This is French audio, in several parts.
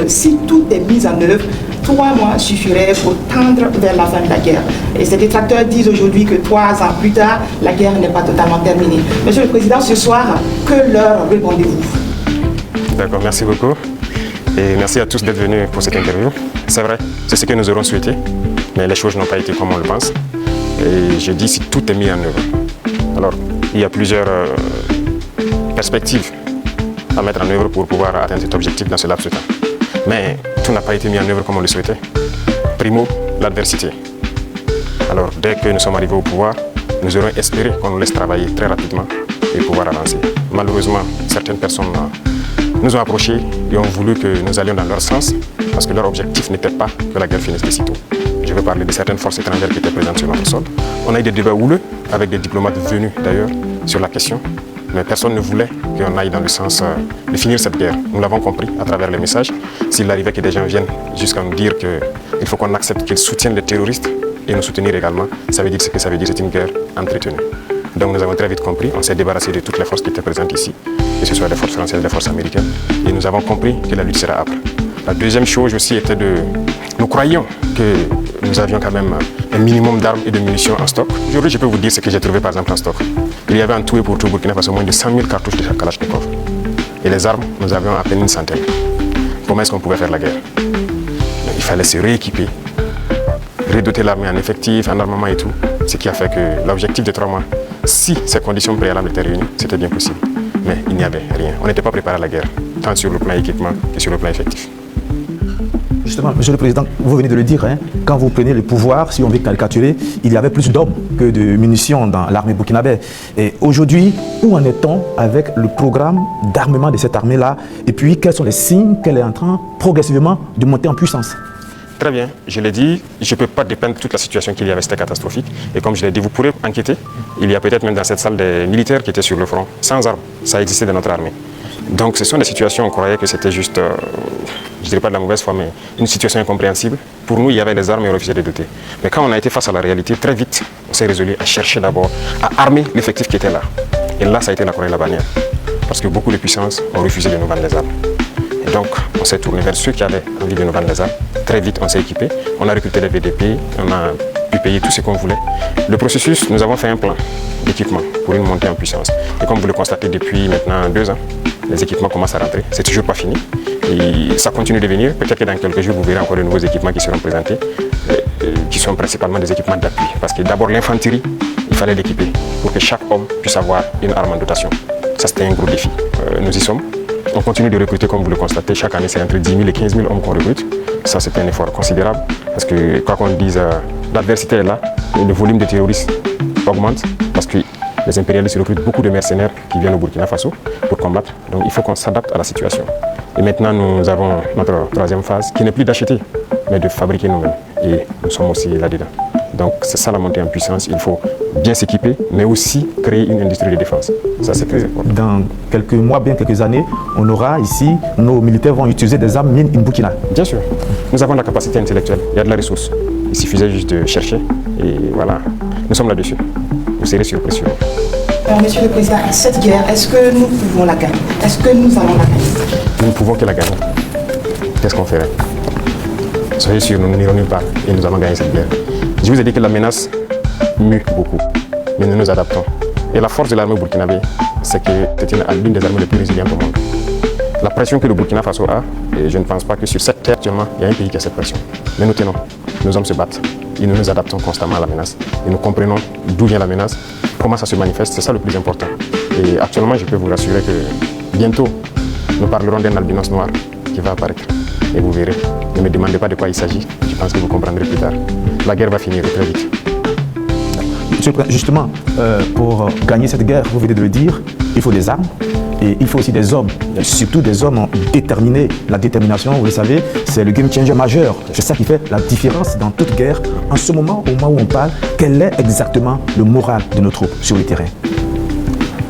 que si tout est mis en œuvre, 3 mois suffiraient pour tendre vers la fin de la guerre. Et ces détracteurs disent aujourd'hui que 3 ans plus tard, la guerre n'est pas totalement terminée. Monsieur le Président, ce soir, que leur répondez-vous? D'accord, merci beaucoup. Et merci à tous d'être venus pour cette interview. C'est vrai, c'est ce que nous aurons souhaité, mais les choses n'ont pas été comme on le pense. Et je dis si tout est mis en œuvre. Alors, il y a plusieurs perspectives à mettre en œuvre pour pouvoir atteindre cet objectif dans ce laps de temps. Mais tout n'a pas été mis en œuvre comme on le souhaitait. Primo, l'adversité. Alors, dès que nous sommes arrivés au pouvoir, nous aurons espéré qu'on nous laisse travailler très rapidement et pouvoir avancer. Malheureusement, certaines personnes nous ont approchés et ont voulu que nous allions dans leur sens parce que leur objectif n'était pas que la guerre finisse de sitôt. Je veux parler de certaines forces étrangères qui étaient présentes sur notre sol. On a eu des débats houleux avec des diplomates venus d'ailleurs sur la question, mais personne ne voulait qu'on aille dans le sens de finir cette guerre. Nous l'avons compris à travers les messages. S'il arrivait que des gens viennent jusqu'à nous dire qu'il faut qu'on accepte qu'ils soutiennent les terroristes et nous soutenir également, ça veut dire ce que ça veut dire, c'est une guerre entretenue. Donc nous avons très vite compris, on s'est débarrassé de toutes les forces qui étaient présentes ici, que ce soit les forces françaises, les forces américaines, et nous avons compris que la lutte sera âpre. La deuxième chose aussi était nous croyions que nous avions quand même un minimum d'armes et de munitions en stock. Aujourd'hui, je peux vous dire ce que j'ai trouvé par exemple en stock. Il y avait en tout et pour tout Burkina Faso moins de 100 000 cartouches de Kalachnikov. Et les armes, nous avions à peine une centaine. Comment est-ce qu'on pouvait faire la guerre? Il fallait se rééquiper, redoter l'armée en effectifs, en armement et tout. Ce qui a fait que l'objectif de 3 mois, si ces conditions préalables étaient réunies, c'était bien possible. Mais il n'y avait rien. On n'était pas préparé à la guerre, tant sur le plan équipement que sur le plan effectif. Justement, Monsieur le Président, vous venez de le dire, hein, quand vous prenez le pouvoir, si on veut caricaturer, il y avait plus d'hommes que de munitions dans l'armée burkinabé. Et aujourd'hui, où en est-on avec le programme d'armement de cette armée-là? Et puis, quels sont les signes qu'elle est en train progressivement de monter en puissance? Très bien, je l'ai dit, je ne peux pas dépeindre toute la situation qu'il y avait, c'était catastrophique. Et comme je l'ai dit, vous pourrez enquêter. Il y a peut-être même dans cette salle des militaires qui étaient sur le front, sans armes. Ça existait dans notre armée. Donc ce sont des situations, on croyait que c'était juste, je ne dirais pas de la mauvaise foi, mais une situation incompréhensible. Pour nous, il y avait les armes et on refusait de doter. Mais quand on a été face à la réalité, très vite, on s'est résolu à chercher d'abord à armer l'effectif qui était là. Et là, ça a été la croix et la bannière. Parce que beaucoup de puissances ont refusé de nous vendre les armes. Et donc, on s'est tourné vers ceux qui avaient envie de nous vendre les armes. Très vite, on s'est équipé. On a recruté les VDP, on a pu payer tout ce qu'on voulait. Le processus, nous avons fait un plan d'équipement pour une montée en puissance. Et comme vous le constatez depuis maintenant 2 ans, les équipements commencent à rentrer. C'est toujours pas fini. Et ça continue de venir. Peut-être que dans quelques jours, vous verrez encore de nouveaux équipements qui seront présentés, qui sont principalement des équipements d'appui. Parce que d'abord, l'infanterie, il fallait l'équiper pour que chaque homme puisse avoir une arme en dotation. Ça, c'était un gros défi. Nous y sommes. On continue de recruter, comme vous le constatez. Chaque année, c'est entre 10 000 et 15 000 hommes qu'on recrute. Ça, c'est un effort considérable. Parce que, quoi qu'on dise, l'adversité est là. Et le volume de terroristes augmente. Parce que les impérialistes recrutent beaucoup de mercenaires qui viennent au Burkina Faso pour combattre. Donc il faut qu'on s'adapte à la situation. Et maintenant, nous avons notre 3e phase qui n'est plus d'acheter, mais de fabriquer nous-mêmes. Et nous sommes aussi là-dedans. Donc c'est ça la montée en puissance. Il faut bien s'équiper, mais aussi créer une industrie de défense. Ça, c'est très important. Dans quelques mois, bien quelques années, on aura ici, nos militaires vont utiliser des armes mine in Burkina. Bien sûr. Nous avons la capacité intellectuelle. Il y a de la ressource. Il suffisait juste de chercher. Et voilà, nous sommes là-dessus. Vous serez surpris. Alors, Monsieur le Président, cette guerre, est-ce que nous pouvons la gagner? Est-ce que nous allons la gagner? Nous ne pouvons que la gagner. Qu'est-ce qu'on ferait? Soyez sûrs, nous n'irons nulle part et nous allons gagner cette guerre. Je vous ai dit que la menace mue beaucoup, mais nous nous adaptons. Et la force de l'armée burkinabé, c'est que c'est l'une des armées les plus résilientes au monde. La pression que le Burkina Faso a, et je ne pense pas que sur cette terre actuellement, il y a un pays qui a cette pression. Mais nous tenons, nos hommes se battent et nous nous adaptons constamment à la menace. Et nous comprenons d'où vient la menace, comment ça se manifeste, c'est ça le plus important. Et actuellement, je peux vous rassurer que bientôt, nous parlerons d'un albinos noir qui va apparaître. Et vous verrez, ne me demandez pas de quoi il s'agit, je pense que vous comprendrez plus tard. La guerre va finir très vite. Justement, pour gagner cette guerre, vous venez de le dire, il faut des armes. Et il faut aussi des hommes, surtout des hommes déterminés. La détermination, vous le savez, c'est le game changer majeur. C'est ça qui fait la différence dans toute guerre. En ce moment, au moment où on parle, quel est exactement le moral de nos troupes sur le terrain?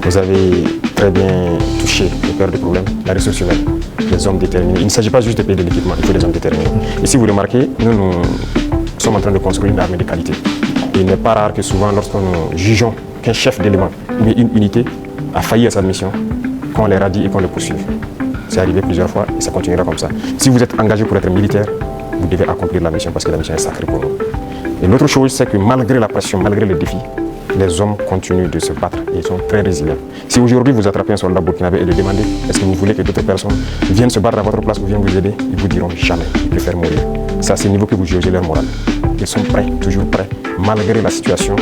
Vous avez très bien touché le cœur du problème, la ressource humaine, les hommes déterminés. Il ne s'agit pas juste de payer de l'équipement, il faut des hommes déterminés. Et si vous remarquez, nous sommes en train de construire une armée de qualité. Et il n'est pas rare que souvent, lorsque nous jugeons qu'un chef d'élément ou une unité a failli à sa mission, qu'on les radie et qu'on les poursuive. C'est arrivé plusieurs fois et ça continuera comme ça. Si vous êtes engagé pour être militaire, vous devez accomplir la mission parce que la mission est sacrée pour nous. Et l'autre chose, c'est que malgré la pression, malgré les défis, les hommes continuent de se battre et ils sont très résilients. Si aujourd'hui vous attrapez un soldat burkinabé et lui demandez est-ce que vous voulez que d'autres personnes viennent se battre à votre place ou viennent vous aider, ils vous diront jamais, ils préfèrent mourir. C'est à ce niveau que vous jugez leur morale. Ils sont prêts, toujours prêts, malgré la situation.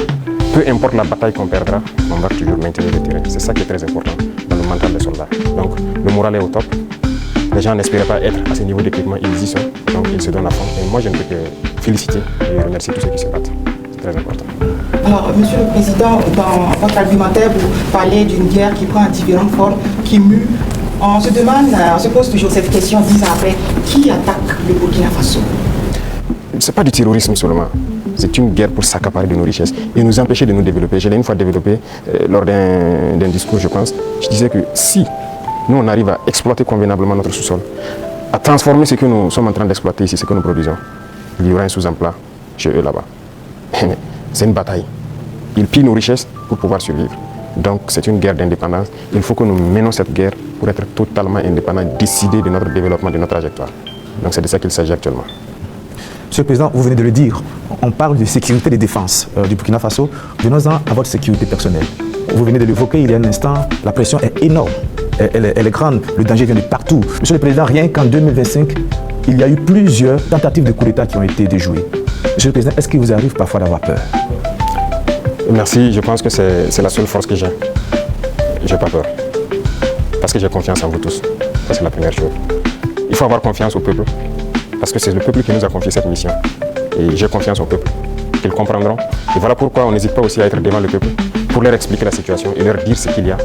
Peu importe la bataille qu'on perdra, on va toujours maintenir le terrain. C'est ça qui est très important dans le mental des soldats. Donc le moral est au top. Les gens n'espéraient pas être à ce niveau d'équipement, ils y sont, donc ils se donnent à fond. Et moi, je ne peux que féliciter et remercier tous ceux qui se battent. C'est très important. Alors, Monsieur le Président, dans votre argumentaire, vous parlez d'une guerre qui prend différentes formes, qui mue. On se pose toujours cette question 10 ans après, qui attaque le Burkina Faso? Ce n'est pas du terrorisme seulement. C'est une guerre pour s'accaparer de nos richesses et nous empêcher de nous développer. Je l'ai une fois développé lors d'un discours, je pense. Je disais que si nous, on arrive à exploiter convenablement notre sous-sol, à transformer ce que nous sommes en train d'exploiter ici, ce que nous produisons, il y aura un sous-emploi chez eux là-bas. C'est une bataille. Ils pillent nos richesses pour pouvoir survivre. Donc c'est une guerre d'indépendance. Il faut que nous menons cette guerre pour être totalement indépendants, décider de notre développement, de notre trajectoire. Donc c'est de ça qu'il s'agit actuellement. Monsieur le Président, vous venez de le dire, on parle de sécurité et de défense du Burkina Faso. Venons-en à votre sécurité personnelle. Vous venez de l'évoquer il y a un instant, la pression est énorme. Elle est grande, le danger vient de partout. Monsieur le Président, rien qu'en 2025, il y a eu plusieurs tentatives de coup d'État qui ont été déjouées. Monsieur le Président, est-ce qu'il vous arrive parfois d'avoir peur? Merci, je pense que c'est la seule force que j'ai. Je n'ai pas peur. Parce que j'ai confiance en vous tous. Ça, c'est la première chose. Il faut avoir confiance au peuple. Parce que c'est le peuple qui nous a confié cette mission. Et j'ai confiance au peuple. Ils comprendront. Et voilà pourquoi on n'hésite pas aussi à être devant le peuple pour leur expliquer la situation et leur dire ce qu'il y a.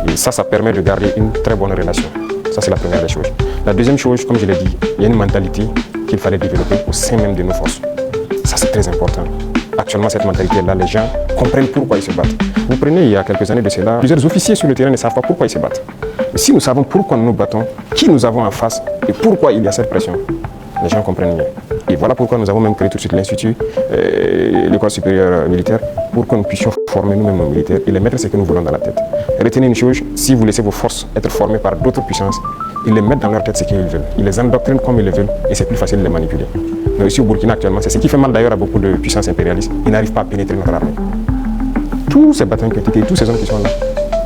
Et ça permet de garder une très bonne relation. Ça, c'est la première des choses. La deuxième chose, comme je l'ai dit, il y a une mentalité qu'il fallait développer au sein même de nos forces. Ça, c'est très important. Actuellement, cette mentalité-là, les gens comprennent pourquoi ils se battent. Vous prenez, il y a quelques années de cela, plusieurs officiers sur le terrain ne savent pas pourquoi ils se battent. Mais si nous savons pourquoi nous nous battons, qui nous avons en face et pourquoi il y a cette pression, les gens comprennent mieux. Et voilà pourquoi nous avons même créé tout de suite l'Institut, l'École supérieure militaire, pour que nous puissions former nous-mêmes nos militaires et les mettre ce que nous voulons dans la tête. Retenez une chose, si vous laissez vos forces être formées par d'autres puissances, ils les mettent dans leur tête ce qu'ils veulent. Ils les endoctrinent comme ils le veulent et c'est plus facile de les manipuler. Mais ici au Burkina actuellement, c'est ce qui fait mal d'ailleurs à beaucoup de puissances impérialistes. Ils n'arrivent pas à pénétrer notre armée. Tous ces bataillons critiqués, tous ces hommes qui sont là,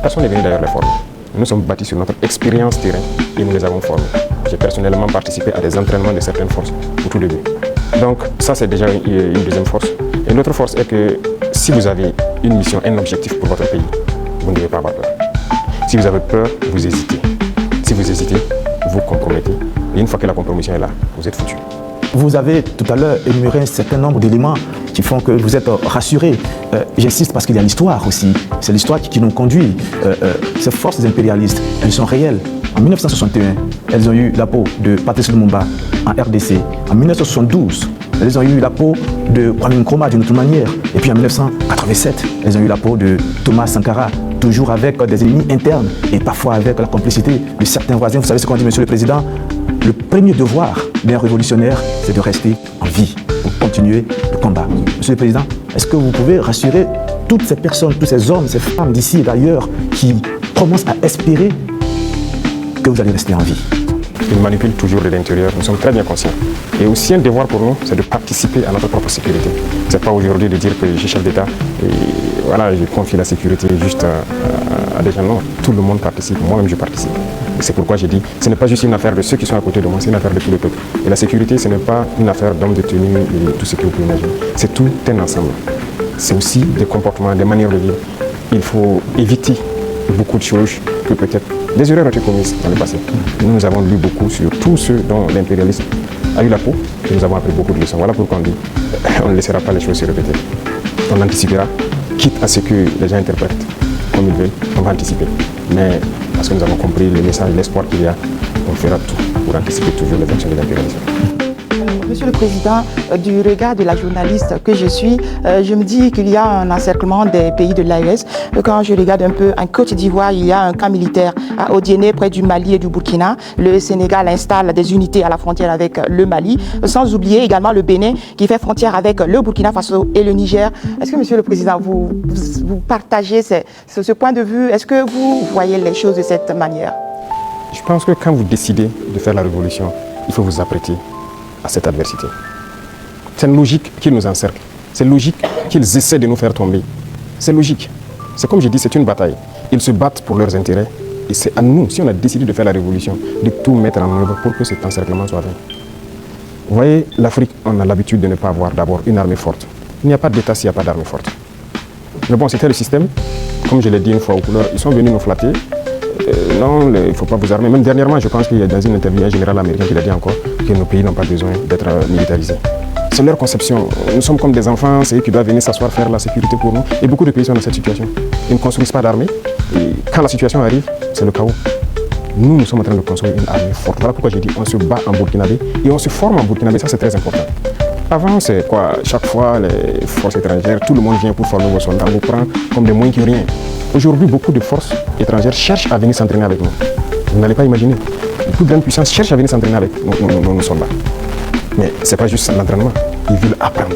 personne n'est venu d'ailleurs les former. Nous sommes bâtis sur notre expérience terrain et nous les avons formés. J'ai personnellement participé à des entraînements de certaines forces au tout début. Donc ça c'est déjà une deuxième force. Et l'autre force est que si vous avez une mission, un objectif pour votre pays, vous ne devez pas avoir peur. Si vous avez peur, vous hésitez. Si vous hésitez, vous compromettez. Et une fois que la compromission est là, vous êtes foutu. Vous avez tout à l'heure énuméré un certain nombre d'éléments qui font que vous êtes rassurés. J'insiste parce qu'il y a l'histoire aussi. C'est l'histoire qui nous conduit. Ces forces impérialistes, elles sont réelles. En 1961, elles ont eu la peau de Patrice Lumumba en RDC. En 1972, elles ont eu la peau de Kwame Nkrumah d'une autre manière. Et puis en 1987, elles ont eu la peau de Thomas Sankara, toujours avec des ennemis internes et parfois avec la complicité de certains voisins. Vous savez ce qu'on dit, Monsieur le Président? Le premier devoir d'un révolutionnaire, c'est de rester en vie pour continuer le combat. Monsieur le Président, est-ce que vous pouvez rassurer toutes ces personnes, tous ces hommes, ces femmes d'ici et d'ailleurs qui commencent à espérer que vous allez rester en vie? Ils manipulent toujours de l'intérieur, nous sommes très bien conscients. Et aussi un devoir pour nous, c'est de participer à notre propre sécurité. Ce n'est pas aujourd'hui de dire que je suis chef d'État et voilà, je confie la sécurité juste à des gens. Non, tout le monde participe, moi-même je participe. Et c'est pourquoi j'ai dit, ce n'est pas juste une affaire de ceux qui sont à côté de moi, c'est une affaire de tout le peuple. Et la sécurité, ce n'est pas une affaire d'hommes de tenue et tout ce que vous pouvez imaginer. C'est tout un ensemble. C'est aussi des comportements, des manières de vivre. Il faut éviter beaucoup de choses que peut-être des erreurs ont été commises dans le passé. Nous avons lu beaucoup sur tous ceux dont l'impérialisme a eu la peau et nous avons appris beaucoup de leçons. Voilà pourquoi on dit on ne laissera pas les choses se répéter. On anticipera, quitte à ce que les gens interprètent comme ils veulent, on va anticiper. Mais parce que nous avons compris le message, l'espoir qu'il y a, on fera tout pour anticiper toujours les actions de l'impérialisme. Monsieur le Président, du regard de la journaliste que je suis, je me dis qu'il y a un encerclement des pays de l'AES. Quand je regarde un peu en Côte d'Ivoire, il y a un camp militaire à Odiéné, près du Mali et du Burkina. Le Sénégal installe des unités à la frontière avec le Mali, sans oublier également le Bénin qui fait frontière avec le Burkina Faso et le Niger. Est-ce que, Monsieur le Président, vous partagez ce point de vue? Est-ce que vous voyez les choses de cette manière? Je pense que quand vous décidez de faire la révolution, il faut vous apprêter à cette adversité. C'est logique qu'ils nous encerclent. C'est logique qu'ils essaient de nous faire tomber. C'est logique. C'est comme je dis, c'est une bataille. Ils se battent pour leurs intérêts. Et c'est à nous, si on a décidé de faire la révolution, de tout mettre en œuvre pour que cet encerclement soit vaincu. Vous voyez, l'Afrique, on a l'habitude de ne pas avoir d'abord une armée forte. Il n'y a pas d'État s'il n'y a pas d'armée forte. Mais bon, c'était le système. Comme je l'ai dit une fois aux couleurs, ils sont venus nous flatter. Non, il ne faut pas vous armer. Même dernièrement, je pense qu'il y a dans une interview un général américain qui a dit encore que nos pays n'ont pas besoin d'être militarisés. C'est leur conception. Nous sommes comme des enfants, c'est eux qui doivent venir s'asseoir, faire la sécurité pour nous. Et beaucoup de pays sont dans cette situation. Ils ne construisent pas d'armée. Et quand la situation arrive, c'est le chaos. Nous, nous sommes en train de construire une armée forte. Voilà pourquoi j'ai dit on se bat en burkinabé et on se forme en burkinabé. Ça, c'est très important. Avant, c'est quoi? Chaque fois, les forces étrangères, tout le monde vient pour former vos soldats. On les prend comme des moins que rien. Aujourd'hui, beaucoup de forces étrangères cherchent à venir s'entraîner avec nous. Vous n'allez pas imaginer. Les plus grandes puissances cherchent à venir s'entraîner avec nos soldats. Mais ce n'est pas juste l'entraînement. Ils veulent apprendre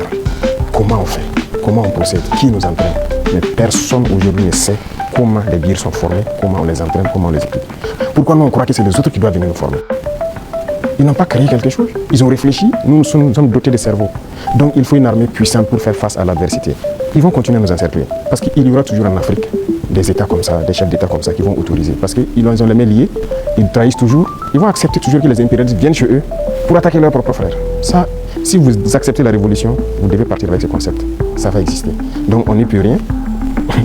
comment on fait, comment on procède, qui nous entraîne. Mais personne aujourd'hui ne sait comment les guerriers sont formés, comment on les entraîne, comment on les équipe. Pourquoi nous on croit que c'est les autres qui doivent venir nous former? Ils n'ont pas créé quelque chose. Ils ont réfléchi. Nous sommes dotés de cerveau. Donc il faut une armée puissante pour faire face à l'adversité. Ils vont continuer à nous encercler. Parce qu'il y aura toujours en Afrique des États comme ça, des chefs d'État comme ça qui vont autoriser. Parce qu'ils ont les mains liées, ils trahissent toujours. Ils vont accepter toujours que les impérialistes viennent chez eux pour attaquer leurs propres frères. Ça, si vous acceptez la révolution, vous devez partir avec ce concept. Ça va exister. Donc on n'y peut rien.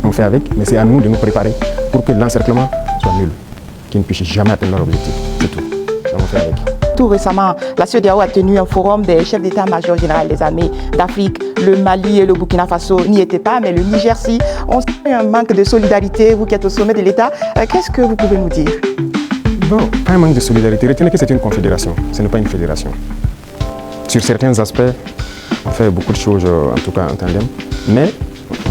On fait avec, mais c'est à nous de nous préparer pour que l'encerclement soit nul. Qu'ils ne puissent jamais atteindre leur objectif. C'est tout. Donc on fait avec. Tout récemment, la CEDEAO a tenu un forum des chefs d'état-major général des armées d'Afrique. Le Mali et le Burkina Faso n'y étaient pas, mais le Niger si. On sent un manque de solidarité, vous qui êtes au sommet de l'État. Qu'est-ce que vous pouvez nous dire? Bon, pas un manque de solidarité. Retenez que c'est une confédération, ce n'est pas une fédération. Sur certains aspects, on fait beaucoup de choses, en tout cas en tandem, mais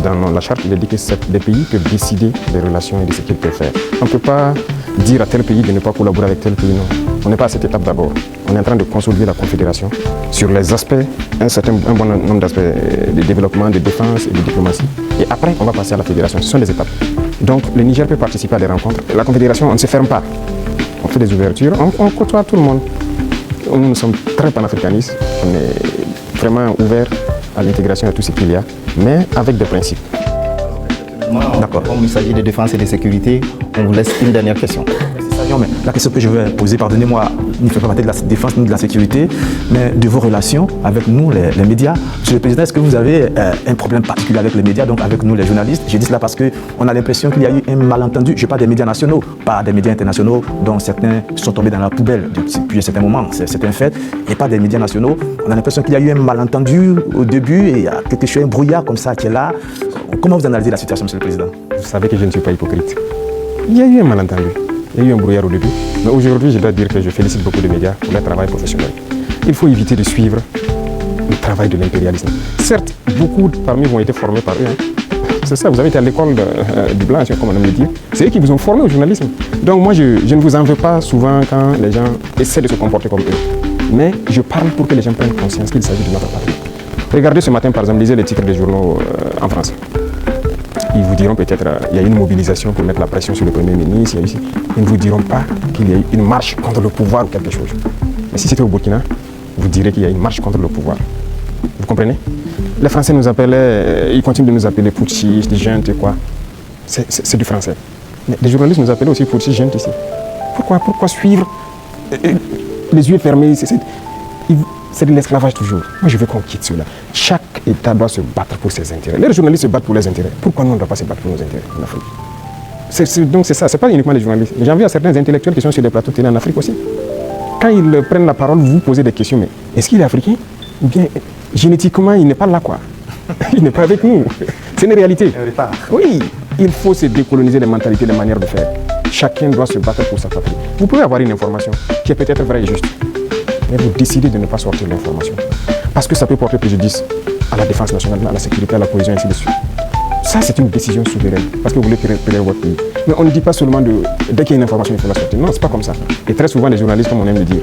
dans la charte, il est dit que les pays peuvent décider des relations et de ce qu'ils peuvent faire. On ne peut pas dire à tel pays de ne pas collaborer avec tel pays, non. On n'est pas à cette étape d'abord. On est en train de consolider la confédération sur les aspects, un bon nombre d'aspects de développement, de défense et de diplomatie. Et après, on va passer à la fédération. Ce sont des étapes. Donc, le Niger peut participer à des rencontres. La confédération, on ne se ferme pas. On fait des ouvertures, on côtoie tout le monde. Nous sommes très panafricanistes. On est vraiment ouverts à l'intégration de tout ce qu'il y a, mais avec des principes. D'accord. Comme il s'agit de défense et de sécurité, on vous laisse une dernière question. Mais la question que je vais poser, pardonnez-moi, ne fait pas partie de la défense ni de la sécurité, mais de vos relations avec nous, les médias. Monsieur le Président, est-ce que vous avez un problème particulier avec les médias, donc avec nous les journalistes? Je dis cela parce qu'on a l'impression qu'il y a eu un malentendu. Je parle des médias nationaux, pas des médias internationaux, dont certains sont tombés dans la poubelle depuis un certain moment, c'est un fait, et pas des médias nationaux. On a l'impression qu'il y a eu un malentendu au début, et il y a quelque chose, un brouillard comme ça qui est là. Comment vous analysez la situation, Monsieur le Président? Vous savez que je ne suis pas hypocrite. Il y a eu un malentendu. Il y a eu un brouillard au début, mais aujourd'hui, je dois dire que je félicite beaucoup de médias pour leur travail professionnel. Il faut éviter de suivre le travail de l'impérialisme. Certes, beaucoup parmi vous ont été formés par eux. C'est ça, vous avez été à l'école du blanc, comme on aime le dire. C'est eux qui vous ont formé au journalisme. Donc moi, je ne vous en veux pas souvent quand les gens essaient de se comporter comme eux. Mais je parle pour que les gens prennent conscience qu'il s'agit de notre patrie. Regardez ce matin, par exemple, lisez les titres des journaux en France. Ils vous diront peut-être qu'il y a une mobilisation pour mettre la pression sur le Premier ministre. Ils ne vous diront pas qu'il y a eu une marche contre le pouvoir ou quelque chose. Mais si c'était au Burkina, vous direz qu'il y a une marche contre le pouvoir. Vous comprenez? Les Français nous appelaient, ils continuent de nous appeler putschistes, juntes et quoi. C'est du français. Mais les journalistes nous appelaient aussi putschistes, juntes ici. Pourquoi suivre les yeux fermés? C'est de l'esclavage toujours. Moi, je veux qu'on quitte cela. Chaque État doit se battre pour ses intérêts. Les journalistes se battent pour leurs intérêts. Pourquoi nous, on ne doit pas se battre pour nos intérêts en Afrique? Donc c'est ça, ce n'est pas uniquement les journalistes. J'en viens à certains intellectuels qui sont sur des plateaux télé en Afrique aussi. Quand ils prennent la parole, vous posez des questions. Mais est-ce qu'il est africain? Ou bien, génétiquement, il n'est pas là, quoi. Il n'est pas avec nous. C'est une réalité. Oui, il faut se décoloniser les mentalités, les manières de faire. Chacun doit se battre pour sa patrie. Vous pouvez avoir une information qui est peut-être vraie et juste. Mais vous décidez de ne pas sortir l'information. Parce que ça peut porter préjudice à la défense nationale, à la sécurité, à la cohésion, et ainsi de suite. Ça, c'est une décision souveraine, parce que vous voulez préserver votre pays. Mais on ne dit pas seulement dès qu'il y a une information, il faut la sortir. Non, c'est pas comme ça. Et très souvent, les journalistes, comme on aime le dire,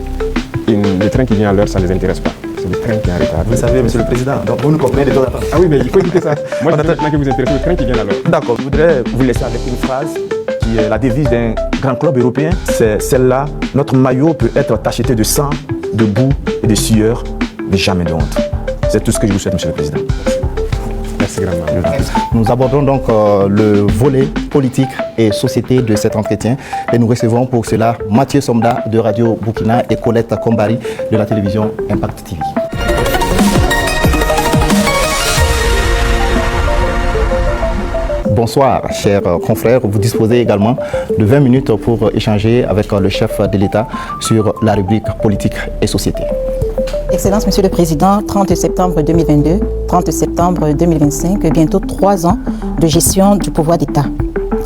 le train qui vient à l'heure, ça ne les intéresse pas. C'est le train qui est en retard. Vous savez, Monsieur le Président, donc vous nous comprenez de temps en temps. Ah oui, mais il faut éviter ça. Moi, je veux que vous intéressez le train qui vient à l'heure. D'accord, je voudrais vous laisser avec une phrase qui la devise d'un grand club européen, c'est celle-là. Notre maillot peut être tacheté de sang, de boue et de sueur, mais jamais de honte. C'est tout ce que je vous souhaite, Monsieur le Président. Merci grandement. Nous abordons donc le volet politique et société de cet entretien et nous recevons pour cela Mathieu Somda de Radio Burkina et Colette Kombari de la télévision Impact TV. Bonsoir, chers confrères. Vous disposez également de 20 minutes pour échanger avec le chef de l'État sur la rubrique politique et société. Excellence, Monsieur le Président, 30 septembre 2022, 30 septembre 2025, bientôt 3 ans de gestion du pouvoir d'État.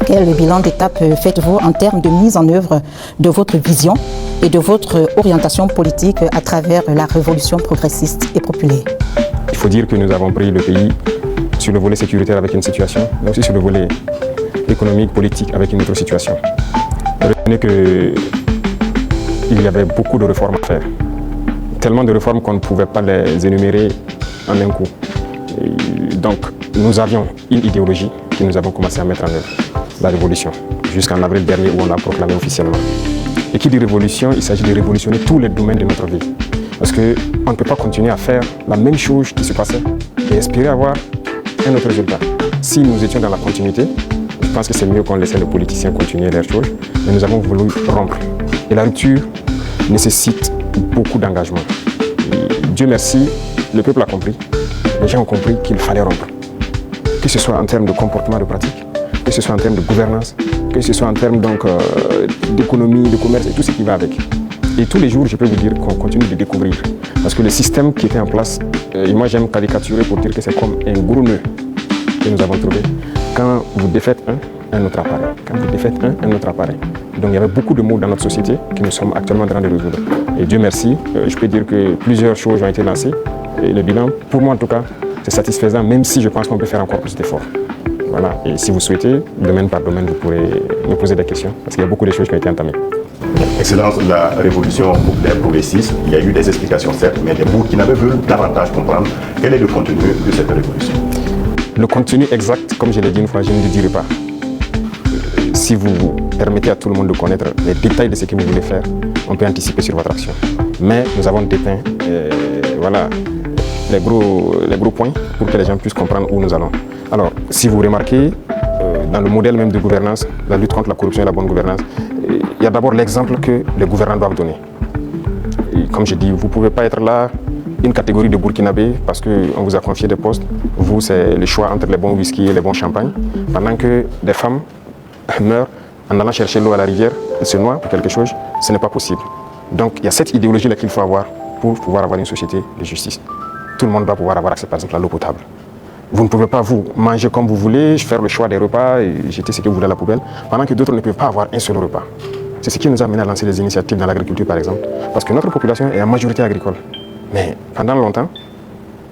Quel bilan d'étape faites-vous en termes de mise en œuvre de votre vision et de votre orientation politique à travers la révolution progressiste et populaire? Il faut dire que nous avons pris le pays sur le volet sécuritaire avec une situation, mais aussi sur le volet économique, politique avec une autre situation. Retenez qu'il y avait beaucoup de réformes à faire. Tellement de réformes qu'on ne pouvait pas les énumérer en un coup. Et donc, nous avions une idéologie que nous avons commencé à mettre en œuvre, la révolution, jusqu'en avril dernier où on l'a proclamé officiellement. Et qui dit révolution, il s'agit de révolutionner tous les domaines de notre vie. Parce qu'on ne peut pas continuer à faire la même chose qui se passait et espérer avoir un autre résultat. Si nous étions dans la continuité, je pense que c'est mieux qu'on laissait les politiciens continuer leurs choses, mais nous avons voulu rompre. Et la rupture nécessite beaucoup d'engagement. Dieu merci, le peuple a compris, les gens ont compris qu'il fallait rompre. Que ce soit en termes de comportement, de pratique, que ce soit en termes de gouvernance, que ce soit en termes d'économie, de commerce et tout ce qui va avec. Et tous les jours, je peux vous dire qu'on continue de découvrir. Parce que le système qui était en place, et moi j'aime caricaturer pour dire que c'est comme un gros nœud que nous avons trouvé. Quand vous défaites un autre apparaît. Quand vous défaites un autre apparaît. Donc il y avait beaucoup de maux dans notre société que nous sommes actuellement en train de résoudre. Et Dieu merci, je peux dire que plusieurs choses ont été lancées. Et le bilan, pour moi en tout cas, c'est satisfaisant, même si je pense qu'on peut faire encore plus d'efforts. Voilà. Et si vous souhaitez, domaine par domaine, vous pourrez me poser des questions, parce qu'il y a beaucoup de choses qui ont été entamées. Excellence, la révolution populaire progressiste, il y a eu des explications certes, mais les Burkinabés veulent davantage comprendre quel est le contenu de cette révolution. Le contenu exact, comme je l'ai dit une fois, je ne le dirai pas. Si vous permettez à tout le monde de connaître les détails de ce que vous voulez faire, on peut anticiper sur votre action. Mais nous avons dépeint voilà, les gros points pour que les gens puissent comprendre où nous allons. Alors, si vous remarquez, dans le modèle même de gouvernance, la lutte contre la corruption et la bonne gouvernance, il y a d'abord l'exemple que les gouvernants doivent donner. Et comme je dis, vous ne pouvez pas être là, une catégorie de Burkinabés, parce qu'on vous a confié des postes. Vous, c'est le choix entre les bons whisky et les bons champagnes. Pendant que des femmes meurent en allant chercher l'eau à la rivière, elles se noient pour quelque chose, ce n'est pas possible. Donc il y a cette idéologie-là qu'il faut avoir pour pouvoir avoir une société de justice. Tout le monde doit pouvoir avoir accès, par exemple, à l'eau potable. Vous ne pouvez pas, vous, manger comme vous voulez, faire le choix des repas et jeter ce que vous voulez à la poubelle, pendant que d'autres ne peuvent pas avoir un seul repas. C'est ce qui nous a amené à lancer des initiatives dans l'agriculture, par exemple. Parce que notre population est en majorité agricole. Mais pendant longtemps,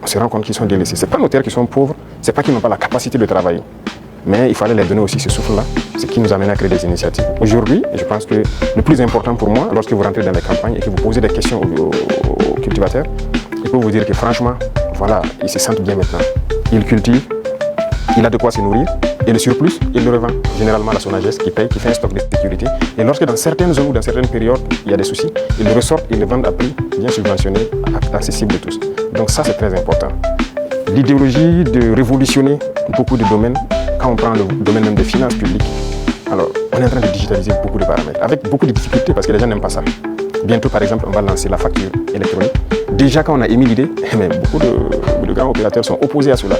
on se rend compte qu'ils sont délaissés. Ce n'est pas nos terres qui sont pauvres, ce n'est pas qu'ils n'ont pas la capacité de travailler. Mais il fallait leur donner aussi ce souffle-là, ce qui nous a amené à créer des initiatives. Aujourd'hui, je pense que le plus important pour moi, lorsque vous rentrez dans les campagnes et que vous posez des questions aux cultivateurs, il peut vous dire que franchement, voilà, ils se sentent bien maintenant. Ils cultivent, il a de quoi se nourrir, et le surplus, il le revend généralement à la Sonagès qui paye, qui fait un stock de sécurité. Et lorsque dans certaines zones ou dans certaines périodes, il y a des soucis, ils le ressortent et le vendent à prix bien subventionné, accessible de tous. Donc ça, c'est très important. L'idéologie de révolutionner beaucoup de domaines, quand on prend le domaine même des finances publiques, alors on est en train de digitaliser beaucoup de paramètres, avec beaucoup de difficultés parce que les gens n'aiment pas ça. Bientôt, par exemple, on va lancer la facture électronique. Déjà, quand on a émis l'idée, beaucoup de grands opérateurs sont opposés à cela.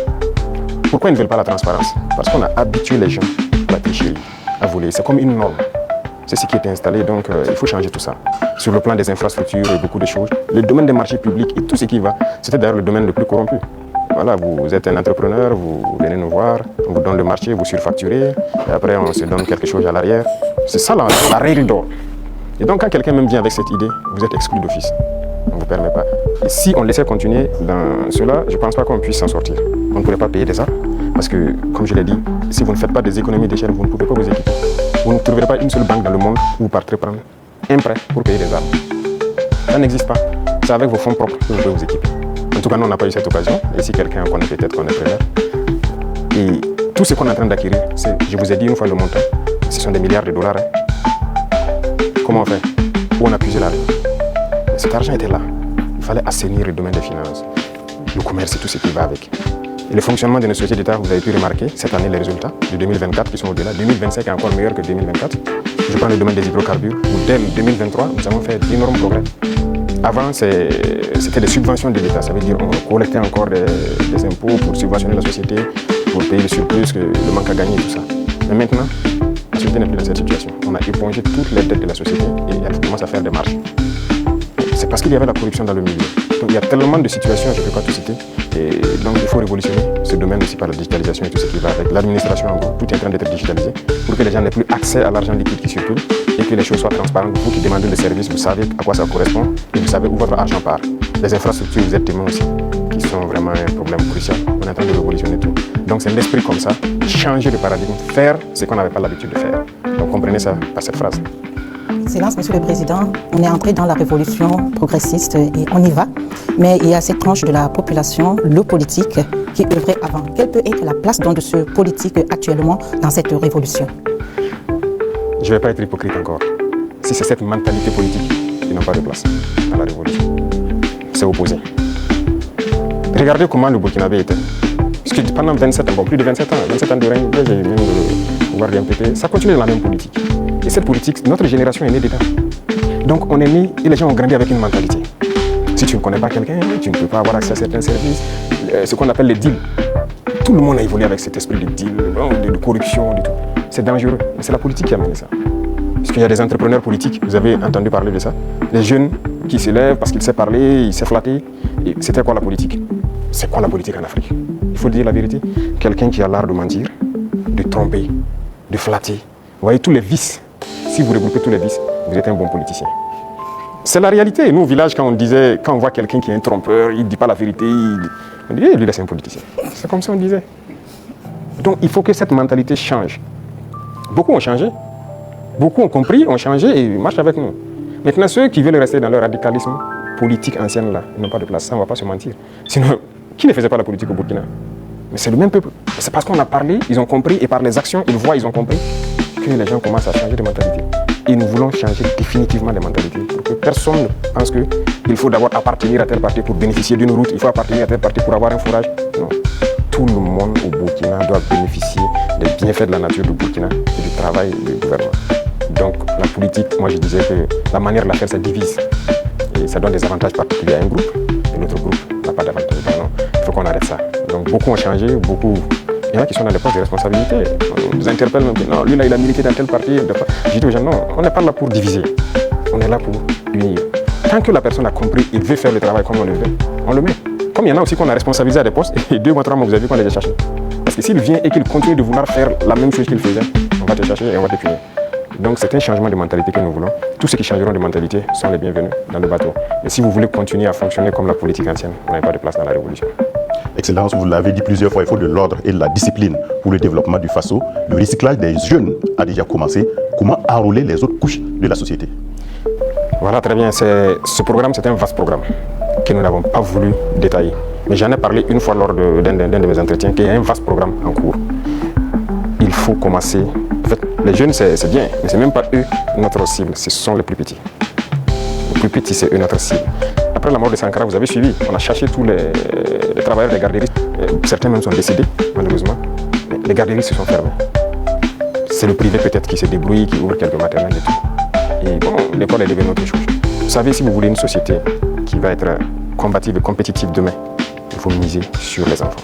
Pourquoi ils ne veulent pas la transparence? Parce qu'on a habitué les gens à la tricherie, à voler. C'est comme une norme. C'est ce qui est installé, donc il faut changer tout ça. Sur le plan des infrastructures et beaucoup de choses, le domaine des marchés publics et tout ce qui va, c'était d'ailleurs le domaine le plus corrompu. Voilà, vous êtes un entrepreneur, vous venez nous voir, on vous donne le marché, vous surfacturez, et après on se donne quelque chose à l'arrière. C'est ça la règle d'or. Et donc quand quelqu'un même vient avec cette idée, vous êtes exclu d'office. On ne vous permet pas. Et si on laissait continuer dans cela, je ne pense pas qu'on puisse s'en sortir. On ne pourrait pas payer des armes, parce que, comme je l'ai dit, si vous ne faites pas des économies d'échelle, vous ne pouvez pas vous équiper. Vous ne trouverez pas une seule banque dans le monde où vous partirez prendre un prêt pour payer des armes. Ça n'existe pas. C'est avec vos fonds propres que vous pouvez vous équiper. En tout cas, nous, on n'a pas eu cette occasion. Et si quelqu'un connaît, peut-être qu'on est preneur. Et tout ce qu'on est en train d'acquérir, c'est, je vous ai dit une fois le montant, Ce sont des milliards de dollars. Comment on fait? Où on a puisé l'argent? Cet argent était là. Il fallait assainir le domaine des finances, le commerce et tout ce qui va avec. Et le fonctionnement de nos sociétés d'État, vous avez pu remarquer cette année les résultats de 2024 qui sont au-delà. 2025 est encore meilleur que 2024. Je prends le domaine des hydrocarbures où dès 2023, nous avons fait d'énormes progrès. Avant, c'était des subventions de l'État. Ça veut dire qu'on collectait encore des impôts pour subventionner la société, pour payer le surplus, le manque à gagner et tout ça. Mais maintenant, la société n'est plus dans cette situation. On a épongé toutes les dettes de la société et elle commence à faire des marges. C'est parce qu'il y avait la corruption dans le milieu. Donc il y a tellement de situations, je ne peux pas tout citer. Et donc il faut révolutionner ce domaine aussi par la digitalisation et tout ce qui va avec. L'administration, en gros, tout est en train d'être digitalisé pour que les gens n'aient plus accès à l'argent liquide qui circule et que les choses soient transparentes. Vous qui demandez le service, vous savez à quoi ça correspond et vous savez où votre argent part. Les infrastructures, vous êtes témoins aussi, qui sont vraiment un problème crucial. On est en train de révolutionner tout. Donc c'est l'esprit comme ça, changer de paradigme, faire ce qu'on n'avait pas l'habitude de faire. Donc comprenez ça par cette phrase. Excellence, Monsieur le Président, on est entré dans la révolution progressiste et on y va. Mais il y a cette tranche de la population, le politique, qui œuvrait avant. Quelle peut être la place donc de ce politique actuellement dans cette révolution? Je ne vais pas être hypocrite encore. Si c'est cette mentalité politique qui n'a pas de place dans la révolution, c'est opposé. Regardez comment le Burkinabé était. Parce que pendant 27 ans, bon, plus de 27 ans de règne, j'ai même le pouvoir du MPT, ça continue dans la même politique. Et cette politique, notre génération est née dedans. Donc on est né et les gens ont grandi avec une mentalité. Si tu ne connais pas quelqu'un, tu ne peux pas avoir accès à certains services. Ce qu'on appelle les deals. Tout le monde a évolué avec cet esprit de deal, de corruption, de tout. C'est dangereux. Mais c'est la politique qui a mené ça. Parce qu'il y a des entrepreneurs politiques, vous avez entendu parler de ça. Les jeunes qui se lèvent parce qu'ils savent parler, ils savent flatter. Et c'était quoi la politique? C'est quoi la politique en Afrique? Il faut dire la vérité. Quelqu'un qui a l'art de mentir, de tromper, de flatter. Vous voyez tous les vices. Si vous regroupez tous les vices, vous êtes un bon politicien. C'est la réalité. Nous, au village, quand on voit quelqu'un qui est un trompeur, il ne dit pas la vérité, on dit, lui, là, c'est un politicien. C'est comme ça qu'on disait. Donc, il faut que cette mentalité change. Beaucoup ont changé. Beaucoup ont compris, ont changé et marchent avec nous. Maintenant, ceux qui veulent rester dans leur radicalisme politique ancienne, là, ils n'ont pas de place. Ça, on ne va pas se mentir. Sinon, qui ne faisait pas la politique au Burkina? Mais c'est le même peuple. C'est parce qu'on a parlé, ils ont compris, et par les actions, ils voient, ils ont compris, que les gens commencent à changer de mentalité. Et nous voulons changer définitivement les mentalités. Pour que personne ne pense qu'il faut d'abord appartenir à tel parti pour bénéficier d'une route, il faut appartenir à tel parti pour avoir un fourrage. Non. Tout le monde au Burkina doit bénéficier des bienfaits de la nature du Burkina et du travail du gouvernement. Donc la politique, moi je disais que la manière de la faire, ça divise. Et ça donne des avantages particuliers à un groupe, et l'autre groupe n'a pas d'avantages. Non, il faut qu'on arrête ça. Donc beaucoup ont changé, beaucoup... Il y en a qui sont dans des postes de responsabilité. On nous interpelle même, non, lui là il a milité dans tel parti. Je dis aux gens, non, on n'est pas là pour diviser. On est là pour unir. Tant que la personne a compris et veut faire le travail comme on le veut, on le met. Comme il y en a aussi qu'on a responsabilisé à des postes, et 2 mois, 3 mois, vous avez vu qu'on les a cherchés. Parce que s'il vient et qu'il continue de vouloir faire la même chose qu'il faisait, on va te chercher et on va te punir. Donc c'est un changement de mentalité que nous voulons. Tous ceux qui changeront de mentalité sont les bienvenus dans le bateau. Mais si vous voulez continuer à fonctionner comme la politique ancienne, vous n'avez pas de place dans la révolution. Excellence, vous l'avez dit plusieurs fois, il faut de l'ordre et de la discipline pour le développement du FASO. Le recyclage des jeunes a déjà commencé. Comment enrôler les autres couches de la société? Voilà, très bien. Ce programme, c'est un vaste programme que nous n'avons pas voulu détailler. Mais j'en ai parlé une fois lors d'un de mes entretiens, qu'il y a un vaste programme en cours. Il faut commencer. En fait, les jeunes, c'est bien, mais ce n'est même pas eux notre cible, ce sont les plus petits. Les plus petits, c'est eux notre cible. Après la mort de Sankara, vous avez suivi, on a cherché tous les travailleurs des garderies. Certains même sont décédés, malheureusement. Mais les garderies se sont fermées. C'est le privé peut-être qui se débrouille, qui ouvre quelques maternelles et tout. Et bon, l'école est devenue autre chose. Vous savez, si vous voulez une société qui va être combative et compétitive demain, il faut miser sur les enfants.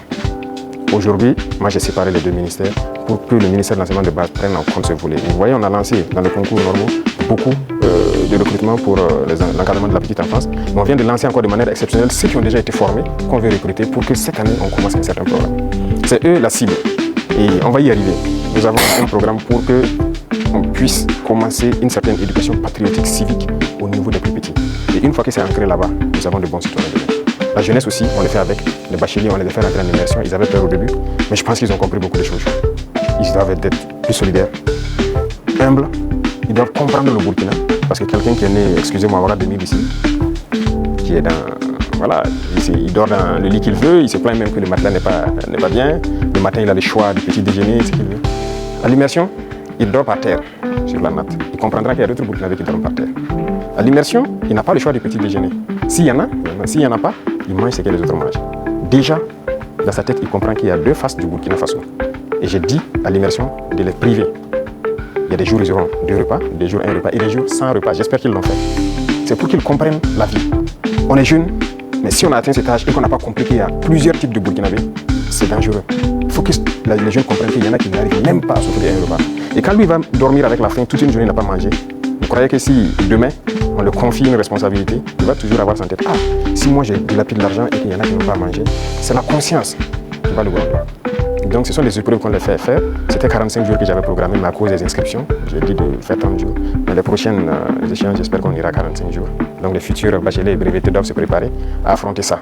Aujourd'hui, moi j'ai séparé les 2 ministères pour que le ministère de l'enseignement de base prenne en compte ce volet. Vous voyez, on a lancé dans le concours normaux beaucoup de recrutement pour l'encadrement de la petite enfance. Mais on vient de lancer encore de manière exceptionnelle ceux qui ont déjà été formés, qu'on veut recruter pour que cette année on commence un certain programme. C'est eux la cible et on va y arriver. Nous avons un programme pour qu'on puisse commencer une certaine éducation patriotique civique au niveau des plus petits. Et une fois que c'est ancré là-bas, nous avons de bons citoyens demain. La jeunesse aussi, on les fait avec. Les bacheliers, on les fait rentrer en immersion. Ils avaient peur au début, mais je pense qu'ils ont compris beaucoup de choses. Ils doivent être plus solidaires, humbles. Ils doivent comprendre le Burkina. Parce que quelqu'un qui est né, excusez-moi, voilà, 2000 ici, qui est dans... Voilà, il dort dans le lit qu'il veut, il se plaint même que le matelas n'est pas bien. Le matin, il a le choix du petit déjeuner, ce qu'il veut. À l'immersion, il dort par terre sur la natte, il comprendra qu'il y a d'autres Burkinabés qui dorment par terre. À l'immersion, il n'a pas le choix du petit déjeuner. S'il y en a, s'il n'y en a pas, il mange ce que les autres mangent. Déjà, dans sa tête, il comprend qu'il y a deux faces du Burkina Faso. Et j'ai dit à l'immersion de les priver. Il y a des jours où ils auront 2 repas, des jours 1 repas et des jours sans repas. J'espère qu'ils l'ont fait. C'est pour qu'ils comprennent la vie. On est jeunes, mais si on a atteint cet âge et qu'on n'a pas compris qu'il y a plusieurs types de Burkinabés, c'est dangereux. Il faut que les jeunes comprennent qu'il y en a qui n'arrivent même pas à s'offrir un repas. Et quand lui va dormir avec la faim, toute une journée il n'a pas mangé, vous croyez que si demain on le confie une responsabilité, il va toujours avoir sa tête. Ah, si moi j'ai dilapidé de l'argent et qu'il y en a qui n'ont pas à manger, c'est la conscience qui va le gouverner. Donc ce sont des épreuves qu'on les fait faire. C'était 45 jours que j'avais programmé, mais à cause des inscriptions, j'ai dit de faire 30 jours. Mais les prochaines échéances, j'espère qu'on ira à 45 jours. Donc les futurs bacheliers et brevetés doivent se préparer à affronter ça.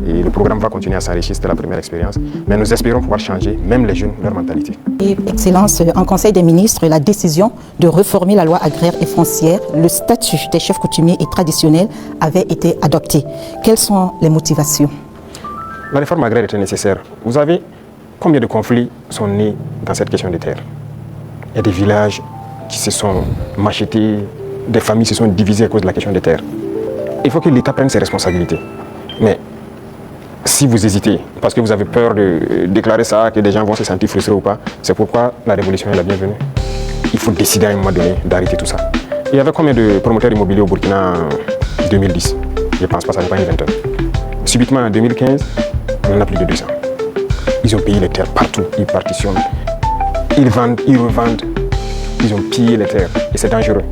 Et le programme va continuer à s'enrichir, c'était la première expérience. Mais nous espérons pouvoir changer, même les jeunes, leur mentalité. Et, Excellence, en Conseil des ministres, la décision de réformer la loi agraire et foncière, le statut des chefs coutumiers et traditionnels avait été adopté. Quelles sont les motivations? La réforme agraire était nécessaire. Vous savez combien de conflits sont nés dans cette question des terres? Il y a des villages qui se sont machetés, des familles se sont divisées à cause de la question des terres. Il faut que l'État prenne ses responsabilités. Mais si vous hésitez, parce que vous avez peur de déclarer ça, que des gens vont se sentir frustrés ou pas, c'est pourquoi la révolution est la bienvenue. Il faut décider à un moment donné d'arrêter tout ça. Il y avait combien de promoteurs immobiliers au Burkina en 2010? Je ne pense pas, ça n'est pas une vingtaine. Subitement en 2015, on en a plus de 200. Ils ont payé les terres partout, ils partitionnent, ils vendent, ils revendent, ils ont pillé les terres et c'est dangereux.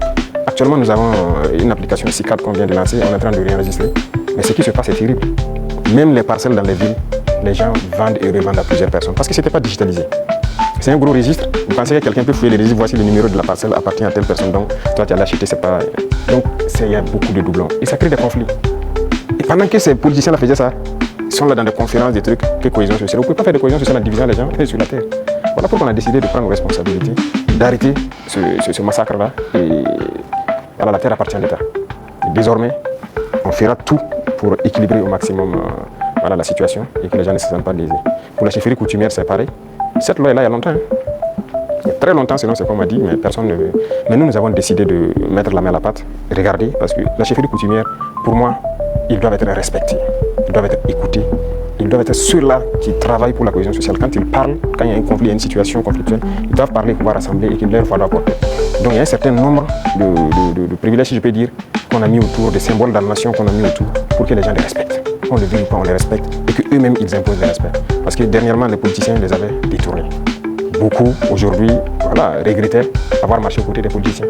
Actuellement, nous avons une application SICAD qu'on vient de lancer, on est en train de réenregistrer. Mais ce qui se passe est terrible. Même les parcelles dans les villes, les gens vendent et revendent à plusieurs personnes parce que ce n'était pas digitalisé. C'est un gros registre. Vous pensez que quelqu'un peut fouiller les registres, voici le numéro de la parcelle appartient à telle personne, donc toi tu as l'acheté, c'est pas. Donc il y a beaucoup de doublons et ça crée des conflits. Et pendant que ces politiciens faisaient ça, ils sont là dans des conférences, des trucs, que cohésion sociale. Vous ne pouvez pas faire de cohésion sociale en divisant les gens sur la terre. Voilà pourquoi on a décidé de prendre nos responsabilités, d'arrêter ce massacre-là et voilà, la terre appartient à l'État. Désormais, on fera tout pour équilibrer au maximum voilà, la situation et que les gens ne se sentent pas lésés. Pour la chefferie coutumière, c'est pareil. Cette loi est là il y a longtemps. Il y a très longtemps, selon ce qu'on m'a dit, mais personne ne veut. Mais nous avons décidé de mettre la main à la pâte et regarder, parce que la chefferie coutumière, pour moi, ils doivent être respectés, ils doivent être écoutés, ils doivent être ceux-là qui travaillent pour la cohésion sociale. Quand ils parlent, quand il y a un conflit, il y a une situation conflictuelle, ils doivent parler, pouvoir rassembler et qu'ils leur voient porter. Donc il y a un certain nombre de privilèges, si je peux dire, qu'on a mis autour, des symboles de la nation qu'on a mis autour pour que les gens les respectent. On le veut ou pas, on les respecte et qu'eux-mêmes ils imposent le respect. Parce que dernièrement, les politiciens les avaient détournés. Beaucoup aujourd'hui regrettaient avoir marché aux côtés des politiciens.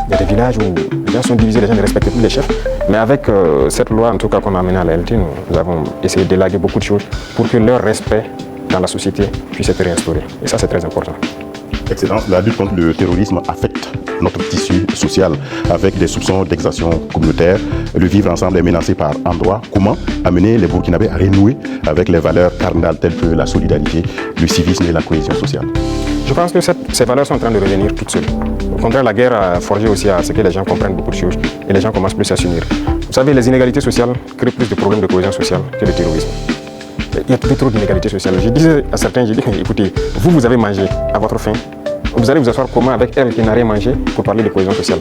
Il y a des villages où les gens sont divisés, les gens ne respectent plus les chefs. Mais avec cette loi, en tout cas qu'on a amenée à la LT, nous avons essayé d'élaguer beaucoup de choses pour que leur respect dans la société puisse être réinstauré. Et ça, c'est très important. Excellence, la lutte contre le terrorisme affecte notre tissu social avec des soupçons d'exaction communautaire. Le vivre ensemble est menacé par endroits. Comment amener les Burkinabés à renouer avec les valeurs cardinales telles que la solidarité, le civisme et la cohésion sociale? Je pense que ces valeurs sont en train de revenir toutes seules. Au contraire, la guerre a forgé aussi à ce que les gens comprennent beaucoup de choses et les gens commencent plus à s'unir. Vous savez, les inégalités sociales créent plus de problèmes de cohésion sociale que le terrorisme. Il y a trop d'inégalités sociales. Je disais à certains, écoutez, vous avez mangé à votre faim. Vous allez vous asseoir comment avec elle qui n'a rien mangé pour parler de cohésion sociale?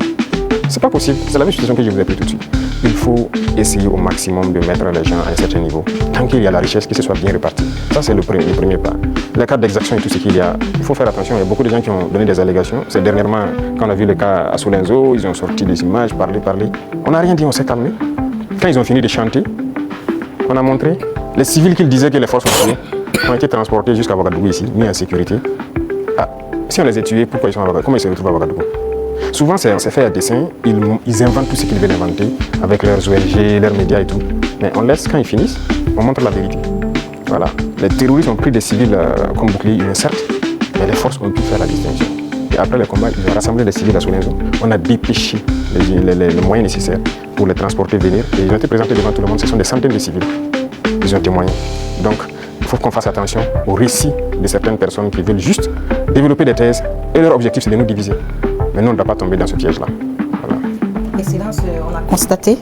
C'est pas possible. C'est la même situation que je vous ai pris tout de suite. Il faut essayer au maximum de mettre les gens à un certain niveau. Tant qu'il y a la richesse, que ce soit bien réparti. Ça, c'est le premier pas. Les cas d'exaction et tout ce qu'il y a, il faut faire attention. Il y a beaucoup de gens qui ont donné des allégations. C'est dernièrement, quand on a vu le cas à Solenzo, ils ont sorti des images, parlé. On n'a rien dit, on s'est calmé. Quand ils ont fini de chanter, on a montré les civils qu'ils disaient que les forces ont été transportés jusqu'à Ouagadougou ici, mis en sécurité. Ah, si on les a tués, pourquoi ils sont à Ouagadougou? Comment ils se retrouvent à Ouagadougou? Souvent, c'est fait à dessein, ils inventent tout ce qu'ils veulent inventer avec leurs ONG, leurs médias et tout. Mais on laisse, quand ils finissent, on montre la vérité. Voilà. Les terroristes ont pris des civils comme bouclier, ils insertent, mais les forces ont pu faire la distinction. Et après le combat, ils ont rassemblé les civils à Solenzo. On a dépêché les moyens nécessaires pour les transporter, venir. Et ils ont été présentés devant tout le monde. Ce sont des centaines de civils. Ils ont témoigné. Donc, il faut qu'on fasse attention aux récits de certaines personnes qui veulent juste développer des thèses. Et leur objectif, c'est de nous diviser. Mais nous, on ne doit pas tomber dans ce piège-là. Voilà. Excellence, on a constaté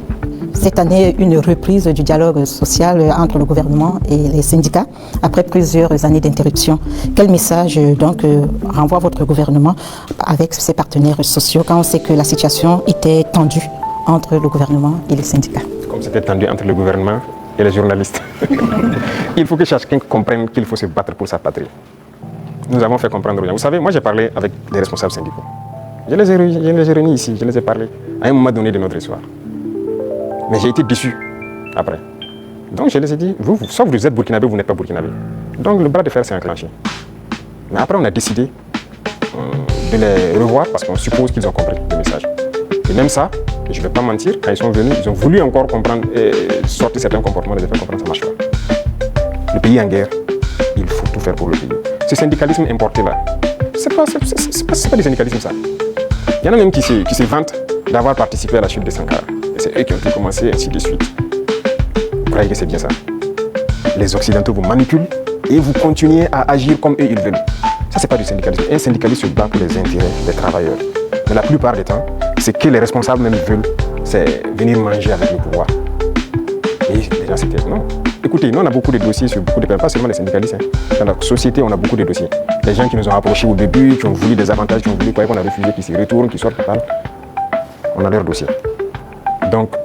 cette année une reprise du dialogue social entre le gouvernement et les syndicats après plusieurs années d'interruption. Quel message donc renvoie votre gouvernement avec ses partenaires sociaux quand on sait que la situation était tendue entre le gouvernement et les syndicats? Comme c'était tendu entre le gouvernement et les journalistes. Il faut que chacun comprenne qu'il faut se battre pour sa patrie. Nous avons fait comprendre aux gens. Vous savez, moi j'ai parlé avec les responsables syndicaux. Je les ai réunis ici, je les ai parlé à un moment donné de notre histoire. Mais j'ai été déçu après. Donc je les ai dit, soit vous êtes burkinabé, vous n'êtes pas burkinabé. Donc le bras de fer s'est enclenché. Mais après on a décidé de les revoir parce qu'on suppose qu'ils ont compris le message. Et même ça, je ne vais pas mentir, quand ils sont venus, ils ont voulu encore comprendre et sortir certains comportements, les faire comprendre ça marche pas. Le pays est en guerre, il faut tout faire pour le pays. Ce syndicalisme importé là, c'est pas du syndicalisme ça. Il y en a même qui se vantent d'avoir participé à la chute de Sankara. Et c'est eux qui ont tout commencé, ainsi de suite. Vous croyez que c'est bien ça? Les Occidentaux vous manipulent et vous continuez à agir comme eux ils veulent. Ça, c'est pas du syndicalisme. Un syndicaliste se bat pour les intérêts des travailleurs. Mais la plupart du temps, c'est que les responsables même veulent, c'est venir manger avec le pouvoir. Et les gens s'étaient non. Écoutez, nous on a beaucoup de dossiers sur beaucoup de pays, pas seulement les syndicalistes. Hein. Dans la société, on a beaucoup de dossiers. Les gens qui nous ont approchés au début, qui ont voulu des avantages, qui ont voulu quoi, qu'on a refusé, qui se retournent, qui sortent, qui parlent. On a leur dossier. Donc,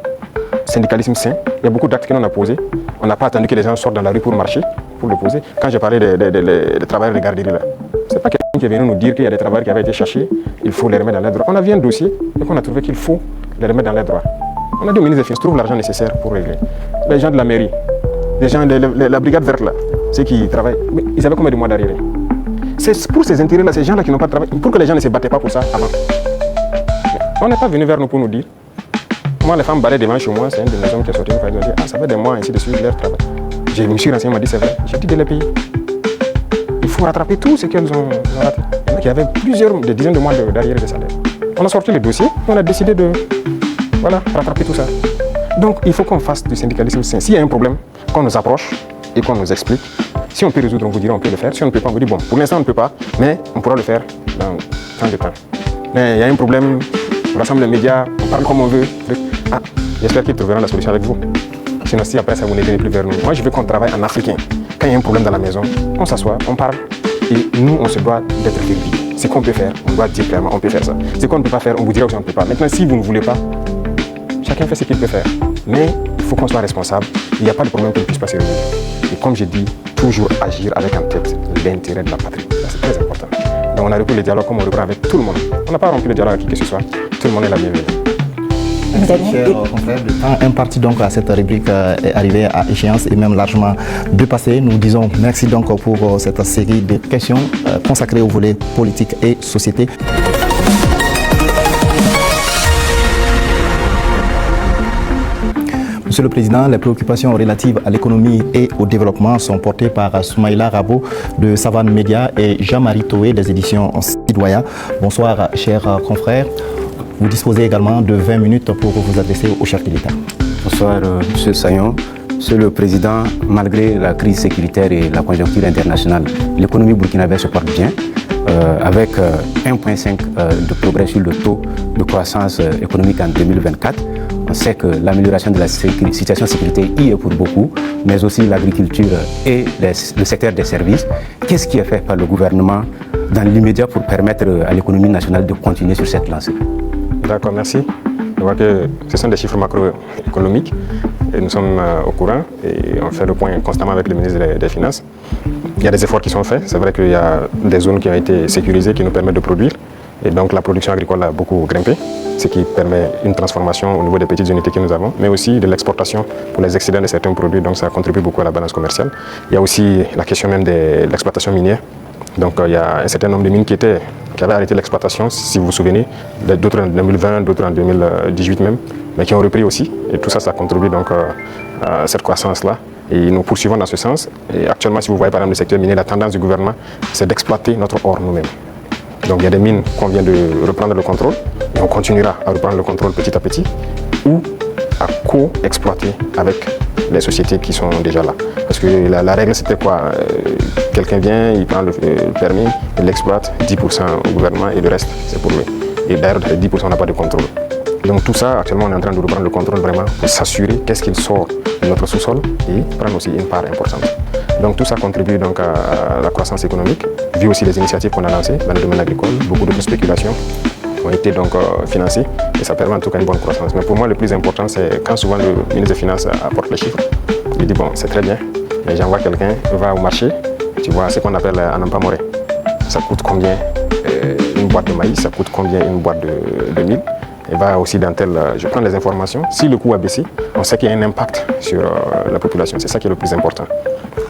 syndicalisme sain, il y a beaucoup d'actes que l'on a posés. On n'a pas attendu que les gens sortent dans la rue pour marcher, pour le poser. Quand j'ai parlé des travailleurs de garderie là, c'est pas quelqu'un qui est venu nous dire qu'il y a des travailleurs qui avaient été cherchés, il faut les remettre dans les droits. On a vu un dossier et qu'on a trouvé qu'il faut les remettre dans les droits. On a dit au ministre des Finances, trouve l'argent nécessaire pour régler. Les gens de la mairie, les gens de la brigade verte là, ceux qui travaillent, mais ils avaient combien de mois d'arriéré? C'est pour ces intérêts-là, ces gens-là qui n'ont pas de travail, pour que les gens ne se battaient pas pour ça avant. Mais on n'est pas venu vers nous pour nous dire. Moi, les femmes balaient devant chez moi, c'est une de mes hommes qui est sorti, ils ont dit, ah, ça fait des mois ainsi de suite leur travail. Je me suis renseigné, m'a dit, c'est vrai, j'ai dit de les payer. Il faut rattraper tout ce qu'elles ont raté. Il y avait des dizaines de mois d'arriéré de salaire. On a sorti le dossier, on a décidé de rattraper tout ça. Donc, il faut qu'on fasse du syndicalisme sain. S'il y a un problème, qu'on nous approche et qu'on nous explique. Si on peut résoudre, on vous dira on peut le faire. Si on ne peut pas, on vous dit bon, pour l'instant on ne peut pas, mais on pourra le faire dans tant de temps. Mais il y a un problème, on rassemble les médias, on parle comme on veut. Ah, j'espère qu'ils trouveront la solution avec vous. Sinon, si après ça, vous n'êtes plus vers nous. Moi, je veux qu'on travaille en africain. Quand il y a un problème dans la maison, on s'assoit, on parle. Et nous, on se doit d'être servis. Ce qu'on peut faire, on doit dire clairement, on peut faire ça. Ce qu'on ne peut pas faire, on vous dira aussi on ne peut pas. Maintenant, si vous ne voulez pas, chacun fait ce qu'il peut faire. Mais il faut qu'on soit responsable. Il n'y a pas de problème qui ne puisse pas se résoudre. Et comme j'ai dit, toujours agir avec en tête l'intérêt de la patrie. C'est très important. Donc on a repris le dialogue comme on reprend avec tout le monde. On n'a pas rompu le dialogue avec qui que ce soit. Tout le monde est la bienvenue. Chers confrères, le temps imparti donc à cette rubrique est arrivé à échéance et même largement dépassé. Nous disons merci donc pour cette série de questions consacrées au volet politique et société. Monsieur le Président, les préoccupations relatives à l'économie et au développement sont portées par Soumaïla Rabo de Savane Média et Jean-Marie Toé des éditions Sidoya. Bonsoir, chers confrères. Vous disposez également de 20 minutes pour vous adresser au chef de l'État. Bonsoir, M. Sayon. Monsieur le Président, malgré la crise sécuritaire et la conjoncture internationale, l'économie burkinabé se porte bien, avec 1,5 de progrès sur le taux de croissance économique en 2024. On sait que l'amélioration de la situation sécuritaire y est pour beaucoup, mais aussi l'agriculture et le secteur des services. Qu'est-ce qui est fait par le gouvernement dans l'immédiat pour permettre à l'économie nationale de continuer sur cette lancée? D'accord, merci. Je vois que ce sont des chiffres macroéconomiques et nous sommes au courant et on fait le point constamment avec le ministre des Finances. Il y a des efforts qui sont faits. C'est vrai qu'il y a des zones qui ont été sécurisées qui nous permettent de produire et donc la production agricole a beaucoup grimpé, ce qui permet une transformation au niveau des petites unités que nous avons, mais aussi de l'exportation pour les excédents de certains produits, donc ça contribue beaucoup à la balance commerciale. Il y a aussi la question même de l'exploitation minière. Donc il y a un certain nombre de mines qui avaient arrêté l'exploitation, si vous vous souvenez, d'autres en 2020, d'autres en 2018 même, mais qui ont repris aussi. Et tout ça, ça contribue donc à cette croissance-là. Et nous poursuivons dans ce sens. Et actuellement, si vous voyez par exemple le secteur minier, la tendance du gouvernement, c'est d'exploiter notre or nous-mêmes. Donc il y a des mines qu'on vient de reprendre le contrôle, et on continuera à reprendre le contrôle petit à petit, ou à co-exploiter avec les sociétés qui sont déjà là. Parce que la règle c'était quoi? Quelqu'un vient, il prend le permis, il l'exploite, 10% au gouvernement et le reste c'est pour lui. Et d'ailleurs, 10% on n'a pas de contrôle. Donc tout ça, actuellement, on est en train de reprendre le contrôle vraiment pour s'assurer qu'est-ce qu'il sort de notre sous-sol et prendre aussi une part importante. Donc tout ça contribue donc à la croissance économique, vu aussi les initiatives qu'on a lancées dans le domaine agricole. Beaucoup de spéculations ont été donc financées et ça permet en tout cas une bonne croissance. Mais pour moi, le plus important, c'est quand souvent le ministre des Finances apporte les chiffres, il dit bon, c'est très bien, mais j'envoie quelqu'un, va au marché, tu vois ce qu'on appelle un empamouré. Ça coûte combien une boîte de maïs, ça coûte combien une boîte de mil. Et va aussi dans tel, je prends les informations. Si le coût a baissé, on sait qu'il y a un impact sur la population. C'est ça qui est le plus important.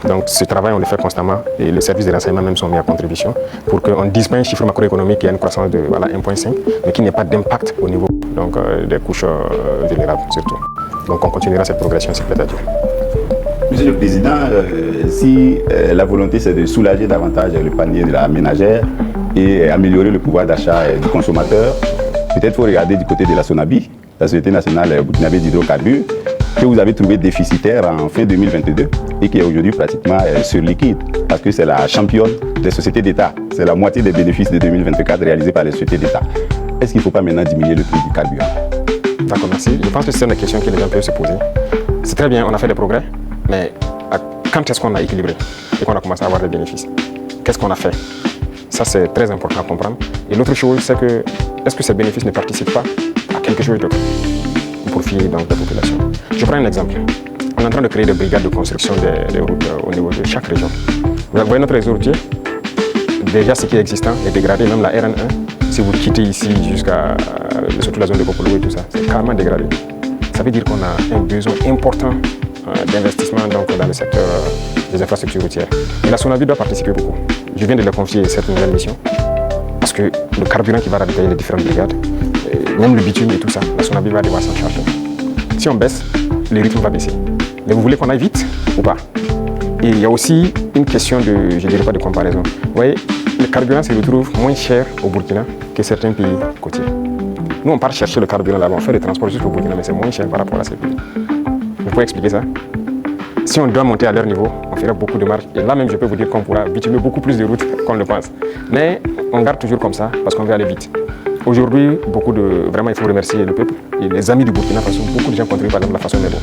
Donc ce travail, on le fait constamment et les services de renseignement même sont mis à contribution pour qu'on ne dise pas un chiffre macroéconomique qui a une croissance de 1,5, mais qu'il n'y ait pas d'impact au niveau donc, des couches vulnérables surtout. Donc on continuera cette progression, s'il plaît à Dieu. Monsieur le Président, si la volonté c'est de soulager davantage le panier de la ménagère et améliorer le pouvoir d'achat du consommateur, peut-être faut regarder du côté de la SONABI, la Société nationale burkinabé d'hydrocarbures, que vous avez trouvé déficitaire en fin 2022 et qui est aujourd'hui pratiquement sur liquide, parce que c'est la championne des sociétés d'État. C'est la moitié des bénéfices de 2024 réalisés par les sociétés d'État. Est-ce qu'il ne faut pas maintenant diminuer le prix du carburant? D'accord, merci. Je pense que c'est une question que les gens peuvent se poser. C'est très bien, on a fait des progrès, mais quand est-ce qu'on a équilibré et qu'on a commencé à avoir des bénéfices? Qu'est-ce qu'on a fait? Ça, c'est très important à comprendre. Et l'autre chose, c'est que est-ce que ces bénéfices ne participent pas à quelque chose d'autre pour profit donc, de la population? Je prends un exemple. On est en train de créer des brigades de construction des routes au niveau de chaque région. Vous voyez notre réseau routier? Déjà, ce qui est existant est dégradé, même la RN1. Si vous quittez ici jusqu'à surtout la zone de Popolo et tout ça, c'est carrément dégradé. Ça veut dire qu'on a un besoin important d'investissement donc, dans le secteur des infrastructures routières. Et la SONABI doit participer beaucoup. Je viens de leur confier cette nouvelle mission parce que le carburant qui va ravitailler les différentes brigades, même le bitume et tout ça, la SONABI va devoir s'en charger. Si on baisse, le rythme va baisser. Mais vous voulez qu'on aille vite ou pas? Et il y a aussi une question de, je ne dirais pas de comparaison. Vous voyez, le carburant se retrouve moins cher au Burkina que certains pays côtiers. Nous, on part chercher le carburant là-bas, on fait le transport jusqu'au Burkina, mais c'est moins cher par rapport à ces pays. Vous pouvez expliquer ça? Si on doit monter à leur niveau, on fera beaucoup de marches. Et là même, je peux vous dire qu'on pourra bitumer beaucoup plus de routes qu'on le pense. Mais on garde toujours comme ça parce qu'on veut aller vite. Aujourd'hui, vraiment, il faut remercier le peuple et les amis du Burkina Faso. Beaucoup de gens contribuent par exemple la façon Mebo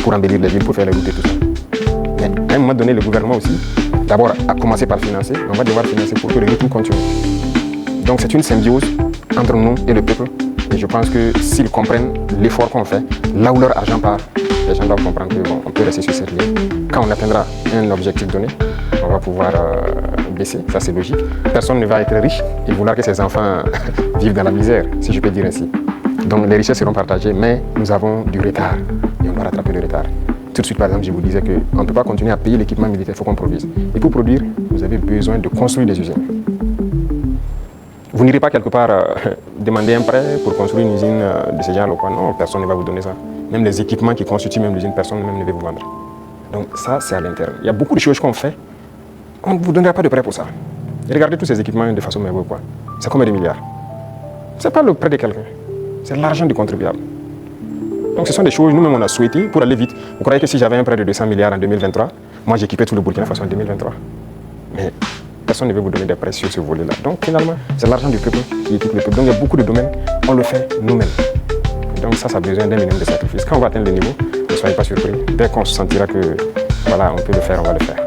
pour embellir les villes, pour faire les routes et tout ça. Mais à un moment donné, le gouvernement aussi, d'abord, a commencé par financer. On va devoir financer pour que le rythme continue. Donc c'est une symbiose entre nous et le peuple. Et je pense que s'ils comprennent l'effort qu'on fait, là où leur argent part, les gens doivent comprendre qu'on peut rester sur cette ligne. Quand on atteindra un objectif donné, on va pouvoir baisser, ça c'est logique. Personne ne va être riche et vouloir que ses enfants vivent dans la misère, si je peux dire ainsi. Donc les richesses seront partagées, mais nous avons du retard et on doit rattraper le retard. Tout de suite, par exemple, je vous disais qu'on ne peut pas continuer à payer l'équipement militaire, il faut qu'on produise. Et pour produire, vous avez besoin de construire des usines. Vous n'irez pas quelque part demander un prêt pour construire une usine de ce genre ou quoi. Non, personne ne va vous donner ça. Même les équipements qui constituent même l'usine, personne même ne va vous vendre. Donc ça, c'est à l'interne. Il y a beaucoup de choses qu'on fait. On ne vous donnera pas de prêt pour ça. Et regardez tous ces équipements de façon merveilleuse. Quoi. C'est combien de milliards? Ce n'est pas le prêt de quelqu'un. C'est l'argent du contribuable. Donc ce sont des choses, nous-mêmes, on a souhaité pour aller vite. Vous croyez que si j'avais un prêt de 200 milliards en 2023, moi j'équipais tout le Burkina Faso en 2023. Mais personne ne veut vous donner des prêts sur ce volet-là. Donc finalement, c'est l'argent du peuple qui équipe le peuple. Donc il y a beaucoup de domaines, on le fait nous-mêmes. Donc ça a besoin d'un minimum de sacrifice. Quand on va atteindre le niveau, ne soyez pas surpris. Dès qu'on se sentira que voilà, on peut le faire, on va le faire.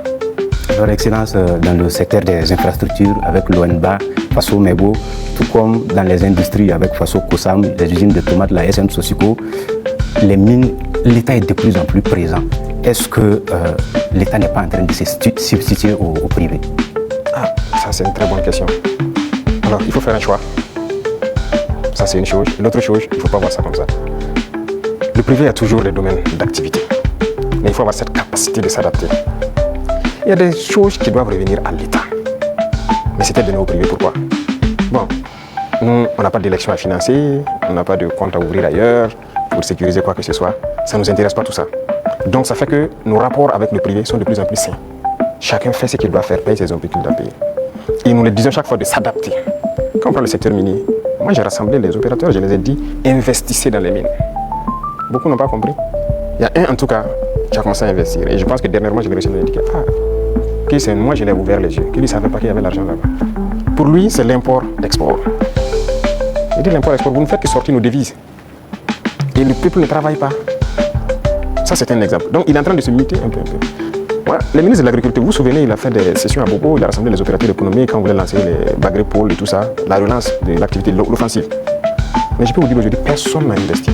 Leur Excellence, dans le secteur des infrastructures, avec l'ONBA, Faso Mebo, tout comme dans les industries avec Faso Kosam, les usines de tomates, la SM Sosiko, les mines, l'État est de plus en plus présent. Est-ce que l'État n'est pas en train de se substituer au privé? Ah, ça c'est une très bonne question. Alors, il faut faire un choix. Ça c'est une chose. L'autre chose, il ne faut pas voir ça comme ça. Le privé a toujours des domaines d'activité. Mais il faut avoir cette capacité de s'adapter. Il y a des choses qui doivent revenir à l'État. Mais c'était donné au privé, pourquoi? Bon, nous, on n'a pas d'élection à financer, on n'a pas de compte à ouvrir ailleurs pour sécuriser quoi que ce soit. Ça ne nous intéresse pas tout ça. Donc ça fait que nos rapports avec le privé sont de plus en plus sains. Chacun fait ce qu'il doit faire, paye ses impôts qu'il doit payer. Et nous le disons chaque fois de s'adapter. Quand on prend le secteur minier, moi j'ai rassemblé les opérateurs, je les ai dit, investissez dans les mines. Beaucoup n'ont pas compris. Il y a un en tout cas qui a commencé à investir. Et je pense que dernièrement, je l'ai reçu, il m'a dit moi je l'ai ouvert les yeux, qu'il ne savait pas qu'il y avait l'argent là-bas. Pour lui, c'est l'import-export. Il dit l'import-export, vous ne faites que sortir nos devises. Et le peuple ne travaille pas. Ça, c'est un exemple. Donc, il est en train de se muter un peu. Ouais, le ministre de l'Agriculture, vous vous souvenez, il a fait des sessions à Bobo, il a rassemblé les opérateurs économiques quand on voulait lancer les bagrés pôles et tout ça, la relance de l'activité, l'offensive. Mais je peux vous dire aujourd'hui, personne n'a investi.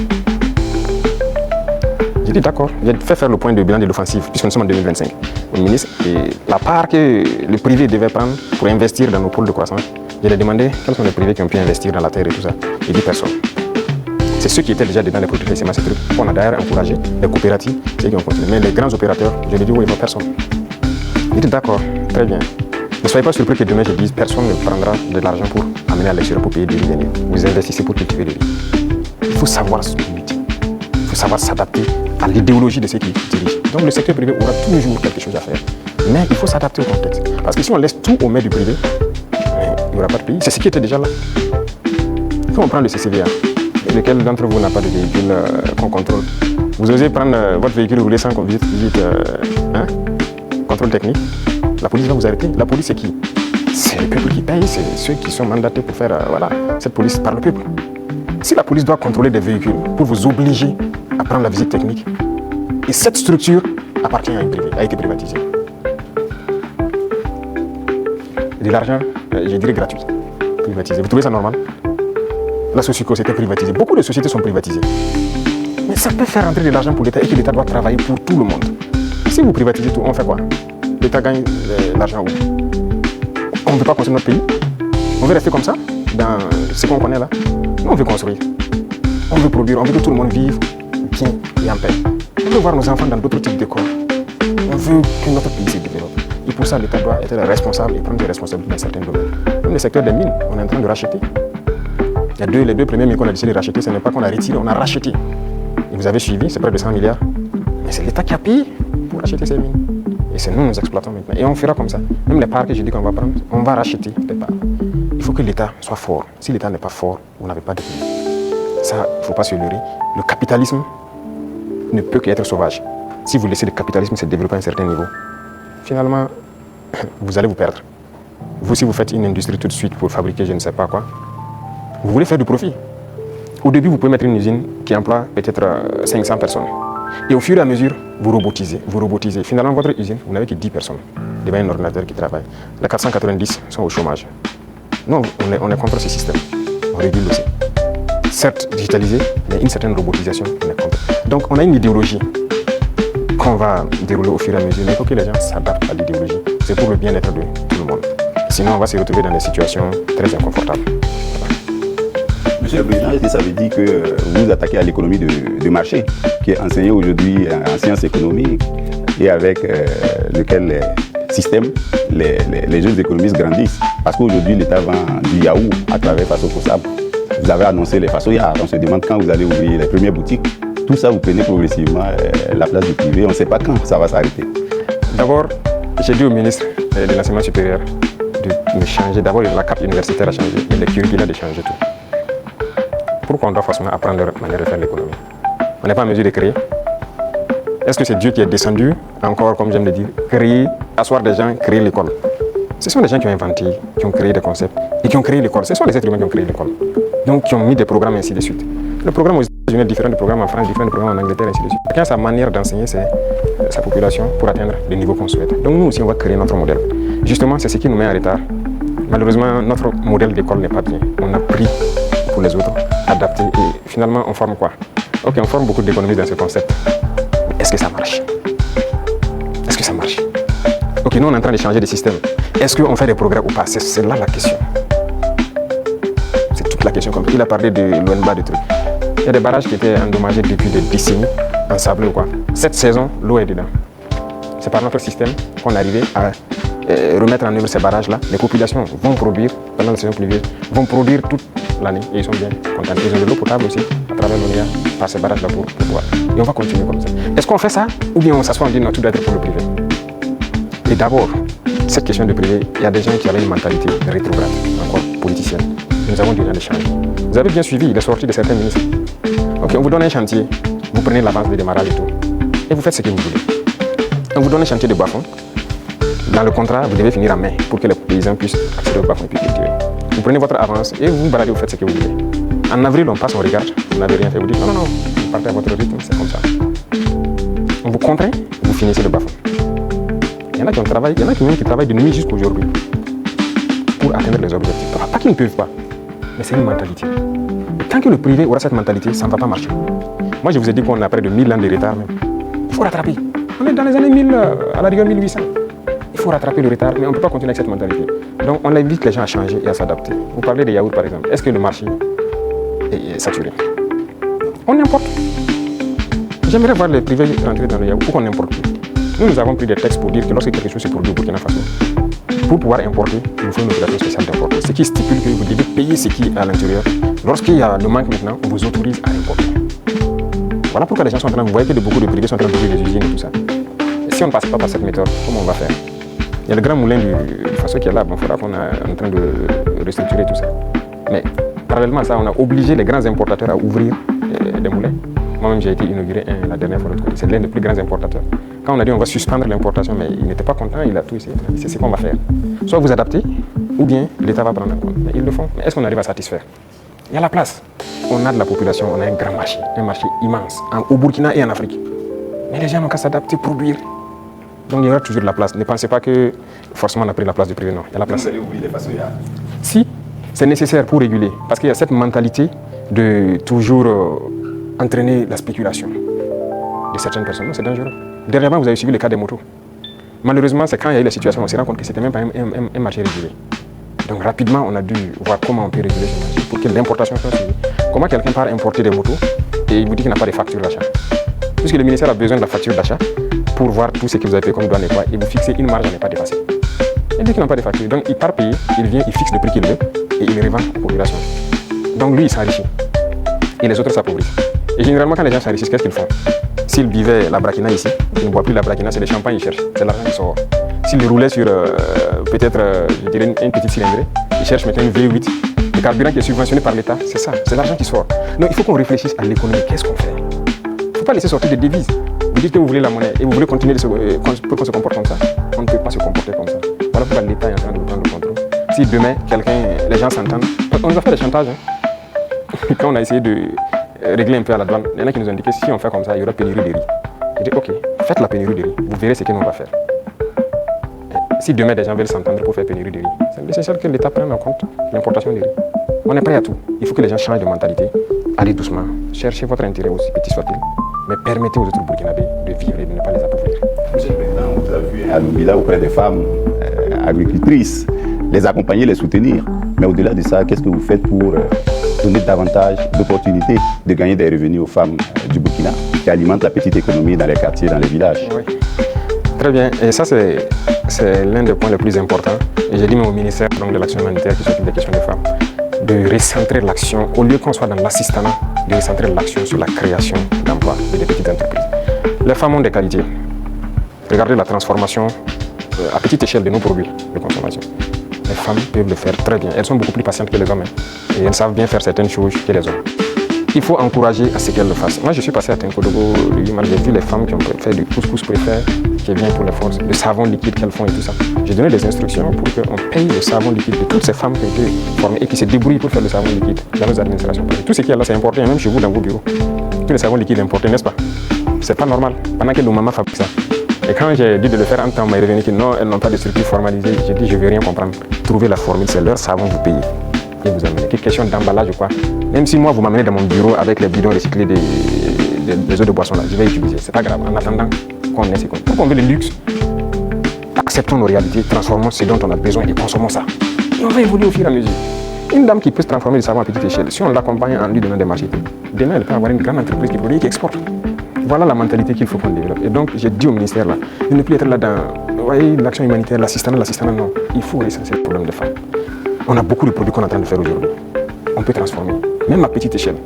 J'ai dit d'accord, j'ai fait faire le point de bilan de l'offensive, puisque nous sommes en 2025. Le ministre, et la part que le privé devait prendre pour investir dans nos pôles de croissance, je lui ai demandé quels sont les privés qui ont pu investir dans la terre et tout ça. Il dit personne. C'est ceux qui étaient déjà dedans les produits de semences et trucs. On a d'ailleurs encouragé les coopératives, ceux qui ont continué. Mais les grands opérateurs, je lui ai dit oui, il n'y a personne. Il dit d'accord, très bien. Ne soyez pas surpris que demain je dise personne ne prendra de l'argent pour amener à l'extérieur pour payer des revenus. Vous investissez pour cultiver des riz. Il faut savoir se limiter. Il faut savoir s'adapter à l'idéologie de ceux qui dirigent. Donc le secteur privé aura toujours quelque chose à faire. Mais il faut s'adapter au contexte. Parce que si on laisse tout aux mains du privé, il n'y aura pas de pays. C'est ce qui était déjà là. Quand on prend le CCVA, lequel d'entre vous n'a pas de véhicule qu'on contrôle? Vous osez prendre votre véhicule et rouler sans visite contrôle technique? La police va vous arrêter. La police, c'est qui? C'est le peuple qui paye, c'est ceux qui sont mandatés pour faire cette police par le peuple. Si la police doit contrôler des véhicules pour vous obliger à prendre la visite technique, et cette structure appartient à une privée, a été privatisée. De l'argent, je dirais gratuit, privatisé. Vous trouvez ça normal? La Sociéco, c'était privatisé. Beaucoup de sociétés sont privatisées. Mais ça peut faire rentrer de l'argent pour l'État et que l'État doit travailler pour tout le monde. Si vous privatisez tout, on fait quoi? L'État gagne l'argent où? On ne veut pas construire notre pays? On veut rester comme ça, dans ce qu'on connaît là? Nous, on veut construire. On veut produire, on veut que tout le monde vive bien et en paix. On veut voir nos enfants dans d'autres types d'écoles. On veut que notre pays se développe. Et pour ça, l'État doit être responsable et prendre des responsabilités dans certains domaines. Même le secteur des mines, on est en train de racheter. Les deux premiers mines qu'on a décidé de racheter, ce n'est pas qu'on a retiré, on a racheté. Et vous avez suivi, c'est près de 100 milliards. Mais c'est l'État qui a payé pour racheter ces mines. Et c'est nous exploitons maintenant. Et on fera comme ça. Même les parts que je dis qu'on va prendre, on va racheter des parts. Il faut que l'État soit fort. Si l'État n'est pas fort, vous n'avez pas de pays. Ça, il ne faut pas se leurrer. Le capitalisme ne peut qu'être sauvage. Si vous laissez le capitalisme se développer à un certain niveau, finalement, vous allez vous perdre. Vous, si vous faites une industrie tout de suite pour fabriquer je ne sais pas quoi, vous voulez faire du profit. Au début, vous pouvez mettre une usine qui emploie peut-être 500 personnes. Et au fur et à mesure, vous robotisez. Finalement, votre usine, vous n'avez que 10 personnes devant un ordinateur qui travaille. Les 490 sont au chômage. Non, on est contre ce système. On régule aussi. Certes, digitalisé, mais une certaine robotisation, on est contre. Donc, on a une idéologie qu'on va dérouler au fur et à mesure. Mais il faut que les gens s'adaptent à l'idéologie. C'est pour le bien-être de tout le monde. Sinon, on va se retrouver dans des situations très inconfortables. Monsieur le Président, est-ce que ça veut dire que vous attaquez à l'économie de marché, qui est enseignée aujourd'hui en sciences économiques et avec lequel les systèmes, les jeunes économistes grandissent? Parce qu'aujourd'hui, l'État vend du yaourt à travers Faso Kossab. Vous avez annoncé les Faso-Yard. On se demande quand vous allez ouvrir les premières boutiques. Tout ça, vous prenez progressivement la place du privé. On ne sait pas quand ça va s'arrêter. D'abord, j'ai dit au ministre de l'enseignement supérieur de me changer. D'abord, la carte universitaire a changé, mais le curriculum a changé tout. Pourquoi on doit forcément apprendre leur manière de faire l'économie? On n'est pas en mesure de créer. Est-ce que c'est Dieu qui est descendu, encore comme j'aime le dire, créer, asseoir des gens, créer l'école? Ce sont des gens qui ont inventé, qui ont créé des concepts et qui ont créé l'école. Ce sont les êtres humains qui ont créé l'école. Donc qui ont mis des programmes ainsi de suite. Le programme aux États-Unis est différent du programme en France, différent du programme en Angleterre, ainsi de suite. Chacun a sa manière d'enseigner sa population pour atteindre le niveau qu'on souhaite. Donc nous aussi, on va créer notre modèle. Justement, c'est ce qui nous met en retard. Malheureusement, notre modèle d'école n'est pas bien. On a pris pour les autres, adapté et finalement on forme quoi? Ok, on forme beaucoup d'économies dans ce concept. Mais est-ce que ça marche? Est-ce que ça marche? Ok, nous on est en train de changer de système. Est-ce qu'on fait des progrès ou pas? C'est là la question. C'est toute la question. Comme il a parlé de l'ONBA, de trucs. Il y a des barrages qui étaient endommagés depuis des décennies, ensablés ou quoi. Cette saison, l'eau est dedans. C'est par notre système qu'on est arrivé à remettre en œuvre ces barrages-là. Les populations vont produire, pendant la saison pluvieuse, vont produire toute l'année et ils sont bien contents. Ils ont de l'eau potable aussi, à travers l'ONIA, par ces barrages-là pour boire. Et on va continuer comme ça. Est-ce qu'on fait ça ou bien on s'assoit et on dit non, tout doit être pour le privé? Et d'abord, cette question de privé, il y a des gens qui avaient une mentalité rétrograde, encore politicienne. Nous avons déjà des changements. Vous avez bien suivi les sorties de certains ministres. Ok, on vous donne un chantier, vous prenez l'avance de démarrage et tout, et vous faites ce que vous voulez. On vous donne un chantier de bas-fond. Dans le contrat, vous devez finir en mai pour que les paysans puissent accéder au bas-fond et puis cultiver. Vous prenez votre avance et vous vous baladez, vous faites ce que vous voulez. En avril, on passe, on regarde, vous n'avez rien fait, vous dites non, vous partez à votre rythme, c'est comme ça. On vous contraint, vous finissez le bas-fond. Il y en a qui travaillent de nuit jusqu'à aujourd'hui pour atteindre les objectifs. Pas qu'ils ne peuvent pas, mais c'est une mentalité. Et tant que le privé aura cette mentalité, ça ne va pas marcher. Moi, je vous ai dit qu'on a près de 1000 ans de retard même. Il faut rattraper. On est dans les années 1000, à la rigueur 1800. Il faut rattraper le retard, mais on ne peut pas continuer avec cette mentalité. Donc, on invite les gens à changer et à s'adapter. Vous parlez des yaourts, par exemple. Est-ce que le marché est saturé? On importe. J'aimerais voir les privés rentrer dans le yaourt pour qu'on importe plus. Nous avons pris des textes pour dire que lorsque quelque chose se produit au Burkina Faso, pour pouvoir importer, il vous faut une obligation spéciale d'importer. Ce qui stipule que vous devez payer ce qui est à l'intérieur. Lorsqu'il y a le manque maintenant, on vous autorise à importer. Voilà pourquoi les gens sont en train, vous voyez que beaucoup de privés sont en train d'ouvrir des usines et tout ça. Et si on ne passe pas par cette méthode, comment on va faire? Il y a le grand moulin du Faso qui est là, bon, il faudra qu'on est en train de restructurer tout ça. Mais parallèlement à ça, on a obligé les grands importateurs à ouvrir des moulins. Moi-même, j'ai été inauguré la dernière fois. C'est l'un des plus grands importateurs. Quand on a dit on va suspendre l'importation, mais il n'était pas content, il a tout essayé. C'est ce qu'on va faire. Soit vous adaptez, ou bien l'État va prendre en compte. Mais ils le font. Mais est-ce qu'on arrive à satisfaire? Il y a la place. On a de la population, on a un grand marché immense, au Burkina et en Afrique. Mais les gens n'ont qu'à s'adapter, produire. Donc il y aura toujours de la place. Ne pensez pas que forcément on a pris la place du privé, non. Il y a la place. Vous allez ouvrir les façonnières. Si, c'est nécessaire pour réguler. Parce qu'il y a cette mentalité de toujours entraîner la spéculation de certaines personnes. C'est dangereux. Dernièrement, vous avez suivi le cas des motos. Malheureusement, c'est quand il y a eu la situation, on s'est rendu compte que c'était même pas un marché régulé. Donc rapidement, on a dû voir comment on peut réguler ce marché pour que l'importation soit suivie. Comment quelqu'un part importer des motos et il vous dit qu'il n'a pas de facture d'achat. Puisque le ministère a besoin de la facture d'achat pour voir tout ce que vous avez fait comme douane et quoi, et vous fixez une marge à ne pas dépasser. Il dit qu'il n'a pas de facture. Donc il part payer, il vient, il fixe le prix qu'il veut et il revend aux populations. Donc lui, il s'enrichit. Et les autres s'appauvrissent. Et généralement, quand les gens s'enrichissent, qu'est-ce qu'ils font? S'ils buvaient la braquina ici, ils ne boivent plus la braquina, c'est le champagne qu'ils cherchent. C'est l'argent qui sort. S'ils roulaient sur peut-être, je dirais, une petite cylindrée, ils cherchent maintenant une V8. Le carburant qui est subventionné par l'État, c'est ça, c'est l'argent qui sort. Donc il faut qu'on réfléchisse à l'économie. Qu'est-ce qu'on fait? Il ne faut pas laisser sortir des devises. Vous dites que vous voulez la monnaie et vous voulez continuer pour qu'on se comporte comme ça. On ne peut pas se comporter comme ça. Voilà pourquoi l'État est en train de prendre le contrôle. Si demain, les gens s'entendent, on nous a fait des chantages. Hein. Quand on a essayé de régler un peu à la douane, il y en a qui nous ont dit que si on fait comme ça, il y aura pénurie de riz. J'ai dit ok, faites la pénurie de riz, vous verrez ce que nous on va faire. Et si demain des gens veulent s'entendre pour faire pénurie de riz, c'est nécessaire que l'État prenne en compte l'importation de riz. On est prêt à tout. Il faut que les gens changent de mentalité. Allez doucement, cherchez votre intérêt aussi petit soit-il, mais permettez aux autres Burkinabés de vivre et de ne pas les appauvrir. Monsieur le Président, on vous a vu à Lumbila auprès des femmes agricultrices, les accompagner, les soutenir. Mais au-delà de ça, qu'est-ce que vous faites pour donner davantage d'opportunités de gagner des revenus aux femmes du Burkina qui alimentent la petite économie dans les quartiers, dans les villages? Oui. Très bien. Et ça, c'est l'un des points les plus importants. Et j'ai dit même au ministère de l'Action humanitaire qui s'occupe des questions des femmes, de recentrer l'action, au lieu qu'on soit dans l'assistanat, de recentrer l'action sur la création d'emplois et des petites entreprises. Les femmes ont des qualités. Regardez la transformation à petite échelle de nos produits de consommation. Les femmes peuvent le faire très bien. Elles sont beaucoup plus patientes que les hommes. Et elles savent bien faire certaines choses que les hommes. Il faut encourager à ce qu'elles le fassent. Moi, je suis passé à Tenkodogo, j'ai vu les femmes qui ont fait du couscous préfet, qui est bien pour les forces, le savon liquide qu'elles font et tout ça. J'ai donné des instructions pour qu'on paye le savon liquide de toutes ces femmes qui ont été formées et qui se débrouillent pour faire le savon liquide dans nos administrations. Tout ce qui est là, c'est importé, même chez vous, dans vos bureaux. Tous les savons liquides importés, n'est-ce pas? C'est pas normal. Pendant que nos mamans fabriquent ça. Et quand j'ai dit de le faire en temps, on m'a revenu que non, elles n'ont pas de structure formalisée. J'ai dit, je ne vais rien comprendre. Trouvez la formule, c'est leur savon, vous payez. Et vous amenez. Quelle question d'emballage ou quoi? Même si moi, vous m'amenez dans mon bureau avec les bidons recyclés des eaux de boisson là, je vais utiliser. C'est pas grave. En attendant qu'on ait ces comptes. Pour qu'on veut le luxe, acceptons nos réalités, transformons ce dont on a besoin et consommons ça. Et on va évoluer au fur et à mesure. Une dame qui peut se transformer le savon à petite échelle, si on l'accompagne en lui donnant des marchés, demain elle peut avoir une grande entreprise qui produit et qui exporte. Voilà la mentalité qu'il faut qu'on développe. Et donc j'ai dit au ministère là, de ne plus être là dans l'action humanitaire, l'assistanat, non. Il faut recenser le problème des femmes. On a beaucoup de produits qu'on est en train de faire aujourd'hui. On peut transformer, même à petite échelle.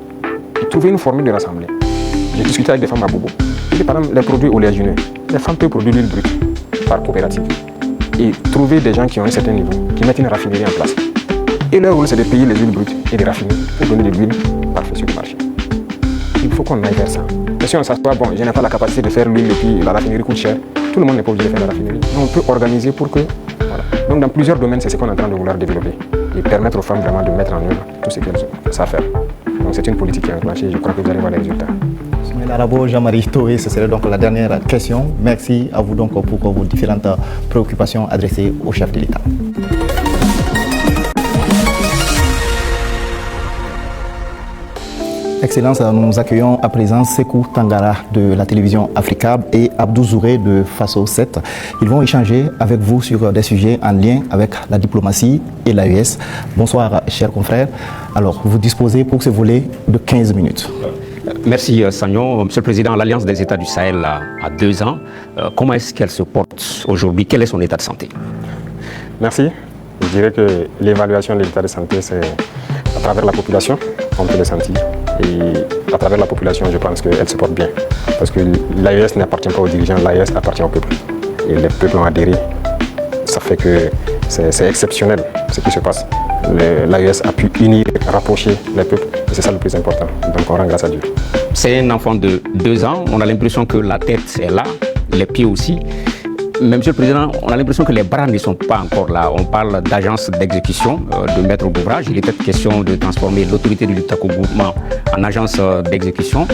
Et trouver une formule de rassembler. J'ai discuté avec des femmes à Bobo. Et par exemple, les produits oléagineux, les femmes peuvent produire l'huile brute par coopérative. Et trouver des gens qui ont un certain niveau, qui mettent une raffinerie en place. Et leur rôle, c'est de payer les huiles brutes et de raffiner pour donner de l'huile parfaite sur le marché. Il faut qu'on aille vers ça. Mais si on s'assoit, bon, je n'ai pas la capacité de faire l'huile et puis la raffinerie coûte cher. Tout le monde n'est pas obligé de faire la raffinerie. Mais on peut organiser pour que... Voilà. Donc dans plusieurs domaines, c'est ce qu'on est en train de vouloir développer. Et permettre aux femmes vraiment de mettre en œuvre tout ce qu'elles savent faire. Donc c'est une politique qui est enclenchée, je crois que vous allez voir les résultats. Soumaïla Rabo, Jean-Marie Toé, ce serait donc la dernière question. Merci à vous donc pour vos différentes préoccupations adressées au chef de l'État. Excellence, nous accueillons à présent Sekou Tangara de la télévision Africable et Abdou Zouré de Faso 7. Ils vont échanger avec vous sur des sujets en lien avec la diplomatie et l'AES. Bonsoir, chers confrères. Alors, vous disposez pour ce volet de 15 minutes. Merci Sagnon. Monsieur le Président, l'Alliance des États du Sahel a 2 ans. Comment est-ce qu'elle se porte aujourd'hui? Quel est son état de santé? Merci. Je dirais que l'évaluation de l'état de santé, c'est à travers la population qu'on peut le sentir. Et à travers la population, je pense qu'elle se porte bien. Parce que l'AES n'appartient pas aux dirigeants, l'AES appartient au peuple. Et les peuples ont adhéré. Ça fait que c'est exceptionnel ce qui se passe. L'AES a pu unir, rapprocher les peuples. Et c'est ça le plus important. Donc on rend grâce à Dieu. C'est un enfant de 2 ans. On a l'impression que la tête est là, les pieds aussi. Mais Monsieur le Président, on a l'impression que les bras ne sont pas encore là. On parle d'agence d'exécution, de maître d'ouvrage. Il était question de transformer l'autorité du Lutako-Mouvement en agence d'exécution.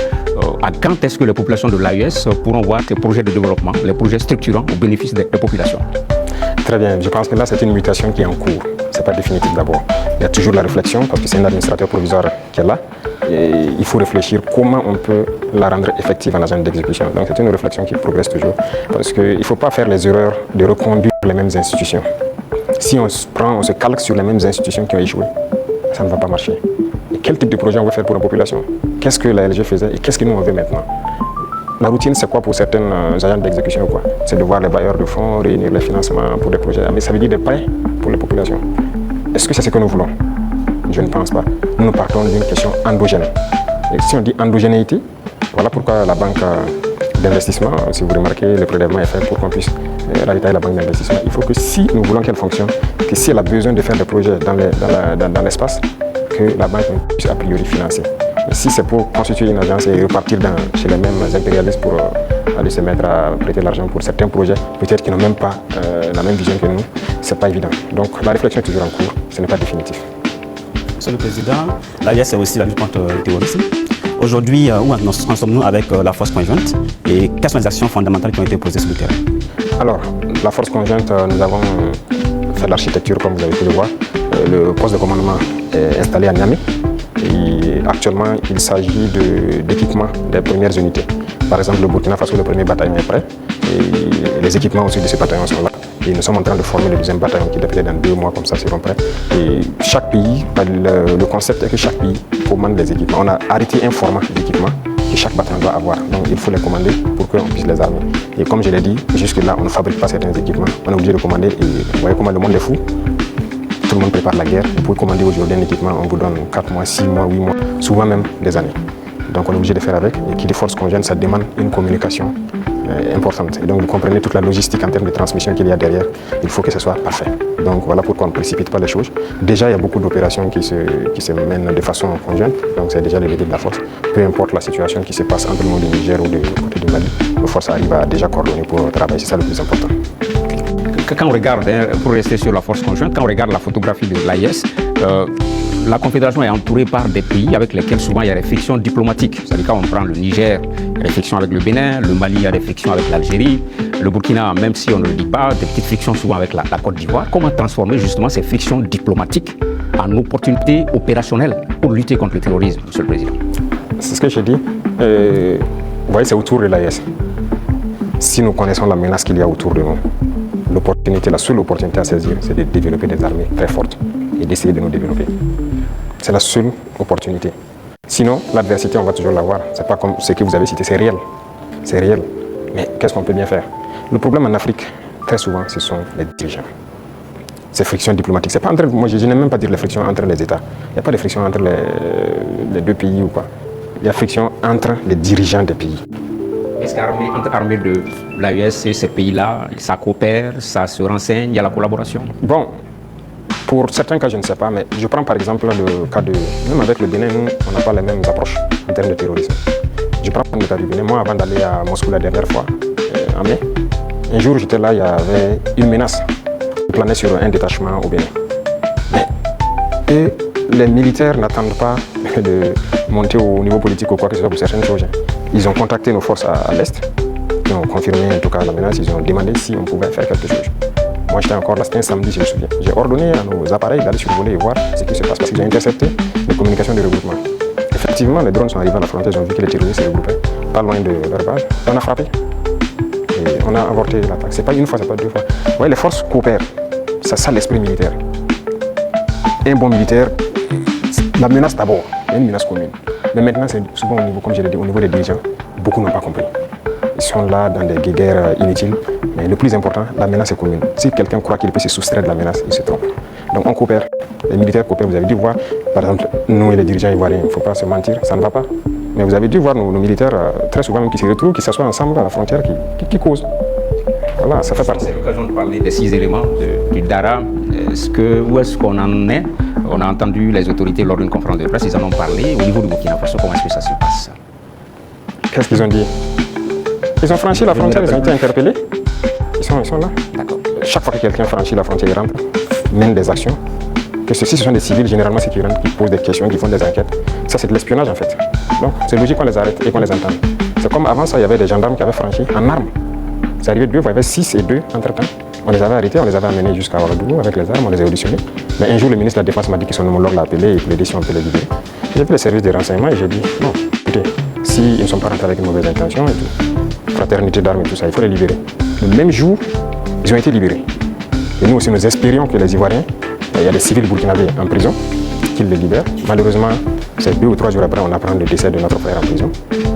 À quand est-ce que les populations de l'AES pourront voir ces projets de développement, les projets structurants au bénéfice des populations? Très bien. Je pense que là, c'est une mutation qui est en cours. Ce n'est pas définitif d'abord. Il y a toujours la réflexion, parce que c'est un administrateur provisoire qui est là. Et il faut réfléchir comment on peut la rendre effective en agence d'exécution. Donc c'est une réflexion qui progresse toujours. Parce qu'il ne faut pas faire les erreurs de reconduire les mêmes institutions. Si on se calque sur les mêmes institutions qui ont échoué, ça ne va pas marcher. Et quel type de projet on veut faire pour la population? Qu'est-ce que la LG faisait et qu'est-ce que nous on veut maintenant? La routine, c'est quoi pour certaines agences d'exécution? C'est de voir les bailleurs de fonds, réunir les financements pour des projets. Mais ça veut dire des prêts pour les populations. Est-ce que c'est ce que nous voulons? Je ne pense pas. Nous partons d'une question endogène. Et si on dit endogénéité, voilà pourquoi la banque d'investissement, si vous remarquez, le prélèvement est fait pour qu'on puisse ravitailler la banque d'investissement. Il faut que si nous voulons qu'elle fonctionne, que si elle a besoin de faire des projets dans l'espace, que la banque puisse a priori financer. Mais si c'est pour constituer une agence et repartir chez les mêmes impérialistes pour aller se mettre à prêter l'argent pour certains projets, peut-être qu'ils n'ont même pas la même vision que nous, c'est pas évident. Donc la réflexion est toujours en cours, ce n'est pas définitif. Monsieur le Président, l'AES c'est aussi la lutte contre le terrorisme. Aujourd'hui, où en sommes-nous avec la force conjointe et quelles sont les actions fondamentales qui ont été posées sur le terrain? Alors, la force conjointe, nous avons fait l'architecture comme vous avez pu le voir. Le poste de commandement est installé à Niamey et actuellement il s'agit d'équipement des premières unités. Par exemple, le Burkina Faso, le premier bataillon est prêt et les équipements aussi de ce bataillon sont là. Et nous sommes en train de former le deuxième bataillon qui peut-être dans 2 mois comme ça seront prêts. Et chaque pays, le concept est que chaque pays commande des équipements. On a arrêté un format d'équipement que chaque bataillon doit avoir. Donc il faut les commander pour qu'on puisse les armer. Et comme je l'ai dit, jusque-là, on ne fabrique pas certains équipements. On est obligé de commander. Et vous voyez comment le monde est fou. Tout le monde prépare la guerre. Vous pouvez commander aujourd'hui un équipement, on vous donne 4 mois, 6 mois, 8 mois, souvent même des années. Donc on est obligé de faire avec. Et qui dit force conjointe, ça demande une communication importante. Et donc vous comprenez toute la logistique en termes de transmission qu'il y a derrière. Il faut que ce soit parfait. Donc voilà pourquoi on ne précipite pas les choses. Déjà, il y a beaucoup d'opérations qui se mènent de façon conjointe. Donc c'est déjà le levier de la force. Peu importe la situation qui se passe entre le monde du Niger ou du côté du Mali, nos forces arrivent à déjà coordonner pour travailler. C'est ça le plus important. Quand on regarde, pour rester sur la force conjointe, quand on regarde la photographie de l'AES, la Confédération est entourée par des pays avec lesquels souvent il y a des frictions diplomatiques. C'est-à-dire quand on prend le Niger, il y a des frictions avec le Bénin, le Mali, il y a des frictions avec l'Algérie, le Burkina, même si on ne le dit pas, des petites frictions souvent avec la Côte d'Ivoire. Comment transformer justement ces frictions diplomatiques en opportunités opérationnelles pour lutter contre le terrorisme, Monsieur le Président? C'est ce que j'ai dit. Vous voyez, c'est autour de l'AES. Si nous connaissons la menace qu'il y a autour de nous, l'opportunité, la seule opportunité à saisir, c'est de développer des armées très fortes et d'essayer de nous développer. C'est la seule opportunité. Sinon, l'adversité, on va toujours l'avoir. C'est pas comme ce que vous avez cité, c'est réel. C'est réel. Mais qu'est-ce qu'on peut bien faire? Le problème en Afrique, très souvent, ce sont les dirigeants. Ces frictions diplomatiques. C'est pas entre, moi, je n'aime même pas dire les frictions entre les États. Il n'y a pas de friction entre les 2 pays ou quoi. Il y a friction entre les dirigeants des pays. Est-ce qu'entre armées de l'AES et ces pays-là, ça coopère, ça se renseigne, il y a la collaboration? Bon, pour certains cas, je ne sais pas, mais je prends par exemple le cas de... Même avec le Bénin, nous, on n'a pas les mêmes approches en termes de terrorisme. Je prends le cas du Bénin. Moi, avant d'aller à Moscou la dernière fois, en mai, un jour j'étais là, il y avait une menace qui planait sur un détachement au Bénin. Mais eux, les militaires n'attendent pas de monter au niveau politique ou quoi que ce soit pour certaines choses. Ils ont contacté nos forces à l'Est, ils ont confirmé en tout cas la menace, ils ont demandé si on pouvait faire quelque chose. Moi j'étais encore là, c'était un samedi, je me souviens. J'ai ordonné à nos appareils d'aller survoler et voir ce qui se passe parce qu'ils ont intercepté les communications de regroupement. Effectivement, les drones sont arrivés à la frontière, ils ont vu que les terroristes se regroupaient pas loin de leur base. On a frappé et on a avorté l'attaque. C'est pas une fois, c'est pas deux fois. Vous voyez, les forces coopèrent. C'est ça l'esprit militaire. Un bon militaire, la menace d'abord, il y a une menace commune. Mais maintenant, c'est souvent au niveau, comme je l'ai dit, au niveau des dirigeants, beaucoup n'ont pas compris. Ils sont là dans des guerres inutiles, mais le plus important, la menace est commune. Si quelqu'un croit qu'il peut se soustraire de la menace, il se trompe. Donc on coopère. Les militaires coopèrent. Vous avez dû voir, par exemple, nous et les dirigeants ivoiriens, il ne faut pas se mentir, ça ne va pas. Mais vous avez dû voir nos militaires, très souvent même qui se retrouvent, qui s'assoient ensemble à la frontière, qui causent. Voilà, ça fait partie. C'est l'occasion de parler des 6 éléments du Dara. Où est-ce qu'on en est? On a entendu les autorités lors d'une conférence de presse, ils en ont parlé. Au niveau du Burkina Faso, comment est-ce que ça se passe? Qu'est-ce qu'ils ont dit? Ils ont franchi la frontière, ils ont été interpellés. Ils sont là. D'accord. Chaque fois que quelqu'un franchit la frontière, il rentre, mène des actions. Que ceux-ci, ce sont des civils, généralement, ceux qui rentrent, qui posent des questions, qui font des enquêtes. Ça, c'est de l'espionnage, en fait. Donc, c'est logique qu'on les arrête et qu'on les entende. C'est comme avant ça, il y avait des gendarmes qui avaient franchi en armes. C'est arrivé 2 fois, il y avait 6 et 2 entre-temps. On les avait arrêtés, on les avait amenés jusqu'à Ouagadougou avec les armes, on les a auditionnés. Mais un jour, le ministre de la Défense m'a dit que son homologue l'a appelé et qu'il a dit si on peut les libérer. J'ai fait les services de renseignement et j'ai dit non, écoutez, s'ils ne sont pas rentrés avec une mauvaise intention et tout, fraternité d'armes et tout ça, il faut les libérer. Le même jour, ils ont été libérés. Et nous aussi, nous espérions que les Ivoiriens, il y a des civils burkinabés en prison, qu'ils les libèrent. Malheureusement, c'est 2 ou 3 jours après, on apprend le décès de notre frère en prison.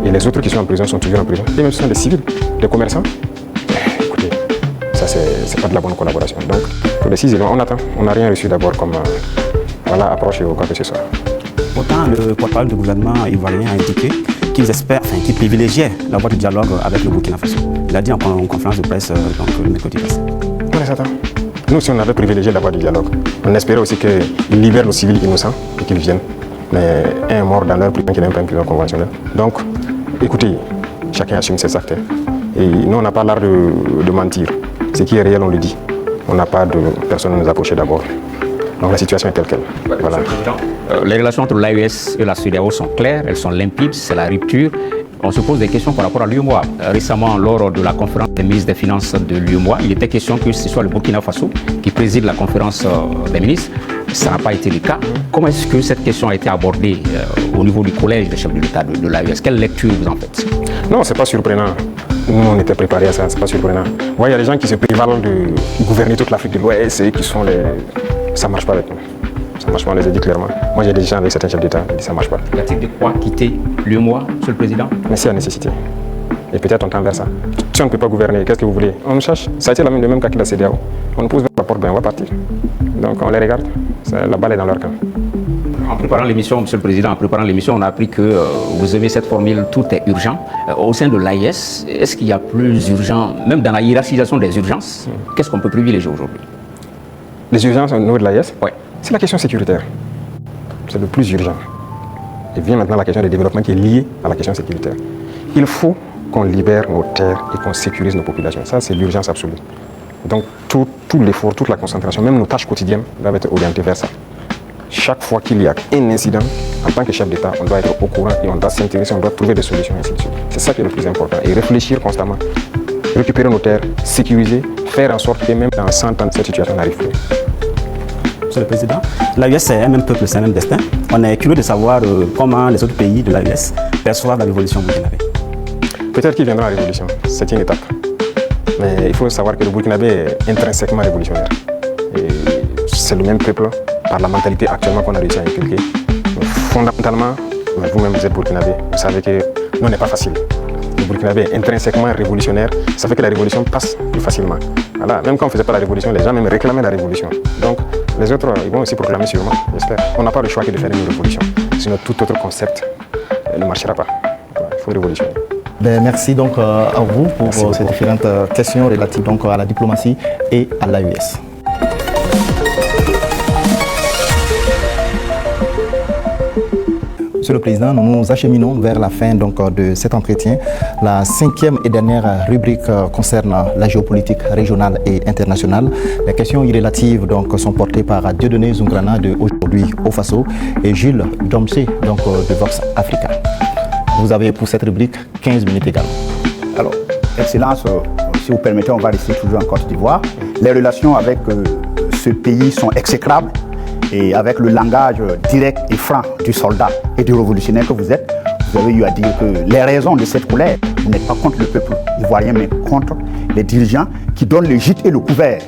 Et les autres qui sont en prison sont toujours en prison. Et même ce sont des civils, des commerçants. Écoutez, ça c'est pas de la bonne collaboration. Donc, pour les 6 éléments, on attend. On n'a rien reçu d'abord comme approche ou quoi que ce soit. Pourtant, le porte-parole du gouvernement ivoirien a indiqué qu'ils espèrent, qu'ils privilégiaient la voie du dialogue avec le Burkina Faso. Il a dit en conférence de presse le mercredi passé. On les attend. Nous, si on avait privilégié la voie du dialogue, on espérait aussi qu'ils libèrent nos civils innocents et qu'ils viennent. Mais un est mort dans leur prison qui n'est pas une prison conventionnelle. Donc, écoutez, chacun assume ses actes. Et nous, on n'a pas l'art de mentir. Ce qui est réel, on le dit. On n'a pas de personne à nous approcher d'abord. Donc la situation est telle qu'elle. Voilà. Les relations entre l'AES et la CEDEAO sont claires, elles sont limpides, c'est la rupture. On se pose des questions par rapport à l'UEMOA. Récemment, lors de la conférence des ministres des Finances de l'UEMOA, il était question que ce soit le Burkina Faso qui préside la conférence des ministres. Ça n'a pas été le cas. Comment est-ce que cette question a été abordée au niveau du collège des chefs de l'État de l'AES? Quelle lecture vous en faites? Non, c'est pas surprenant. Nous, on était préparés à ça, c'est pas surprenant. Il y a des gens qui se prévalent de gouverner toute l'Afrique de l'Ouest et qui sont les... Ça marche pas avec nous. Ça marche pas, on les a dit clairement. Moi, j'ai des gens avec certains chefs d'État, ils disent ça marche pas. Y a-t-il de quoi quitter l'UEMOA, Monsieur le Président? Mais c'est la nécessité. Et peut-être on tend vers ça. Si on ne peut pas gouverner, qu'est-ce que vous voulez? On nous cherche. Ça a été le même cas que la CEDEAO. On nous pose vers la porte, ben on va partir. Donc on les regarde. La balle est dans leur camp. En préparant l'émission, Monsieur le Président, on a appris que vous aimez cette formule « tout est urgent ». Au sein de l'AES, est-ce qu'il y a plus urgent, même dans la hiérarchisation des urgences, qu'est-ce qu'on peut privilégier aujourd'hui? Les urgences au niveau de l'AES? Oui. C'est la question sécuritaire. C'est le plus urgent. Et vient maintenant la question du développement qui est liée à la question sécuritaire. Il faut qu'on libère nos terres et qu'on sécurise nos populations. Ça, c'est l'urgence absolue. Donc tout l'effort, toute la concentration, même nos tâches quotidiennes doivent être orientées vers ça. Chaque fois qu'il y a un incident, en tant que chef d'État, on doit être au courant et on doit s'intéresser, on doit trouver des solutions, ainsi de suite. C'est ça qui est le plus important. Et réfléchir constamment. Récupérer nos terres, sécuriser, faire en sorte que même dans 100 ans, cette situation n'arrive plus. Monsieur le Président, l'AES c'est un même peuple, c'est un même destin. On est curieux de savoir comment les autres pays de l'AES perçoivent la révolution burkinabé. Peut-être qu'il viendra la révolution, c'est une étape. Mais il faut savoir que le Burkinabé est intrinsèquement révolutionnaire. Et c'est le même peuple, par la mentalité actuellement qu'on a réussi à inculquer. Fondamentalement, vous-même vous êtes Burkinabé, vous savez que non, n'est pas facile. Le Burkinabé est intrinsèquement révolutionnaire, ça fait que la révolution passe plus facilement. Voilà. Même quand on ne faisait pas la révolution, les gens même réclamaient la révolution. Donc les autres, ils vont aussi proclamer sûrement, j'espère. On n'a pas le choix que de faire une révolution. Sinon tout autre concept ne marchera pas. Voilà, il faut révolutionner. Merci donc à vous pour ces différentes questions relatives donc à la diplomatie et à l'AES. Monsieur le Président, nous nous acheminons vers la fin donc, de cet entretien. La 5e et dernière rubrique concerne la géopolitique régionale et internationale. Les questions irrélatives donc, sont portées par Dieudonné Zoungrana de Aujourd'hui au Faso et Jules Domsé donc, de Vox Africa. Vous avez pour cette rubrique 15 minutes également. Alors, Excellence, si vous permettez, on va rester toujours en Côte d'Ivoire. Les relations avec ce pays sont exécrables et avec le langage direct et franc du soldat et du révolutionnaire que vous êtes, vous avez eu à dire que les raisons de cette colère, vous n'êtes pas contre le peuple ivoirien, mais contre les dirigeants qui donnent le gîte et le couvert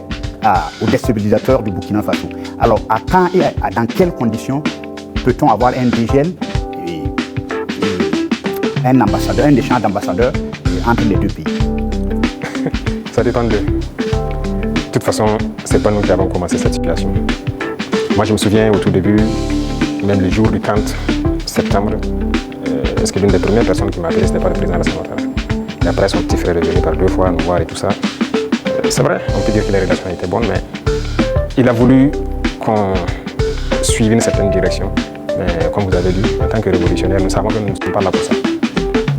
aux déstabilisateurs du Burkina Faso. Alors, à quand et dans quelles conditions peut-on avoir un dégel et un ambassadeur, un échange d'ambassadeurs entre les deux pays? Ça dépend d'eux. De toute façon, ce n'est pas nous qui avons commencé cette situation. Moi, je me souviens au tout début, même le jour du 30 septembre, est-ce que l'une des premières personnes qui m'a appelé, ce n'était pas le président de l'Assemblée nationale. Et après, son petit frère est venu par 2 fois nous voir et tout ça. C'est vrai, on peut dire que les relations étaient bonnes, mais il a voulu qu'on suive une certaine direction. Mais comme vous avez dit, en tant que révolutionnaire, nous savons que nous ne sommes pas là pour ça.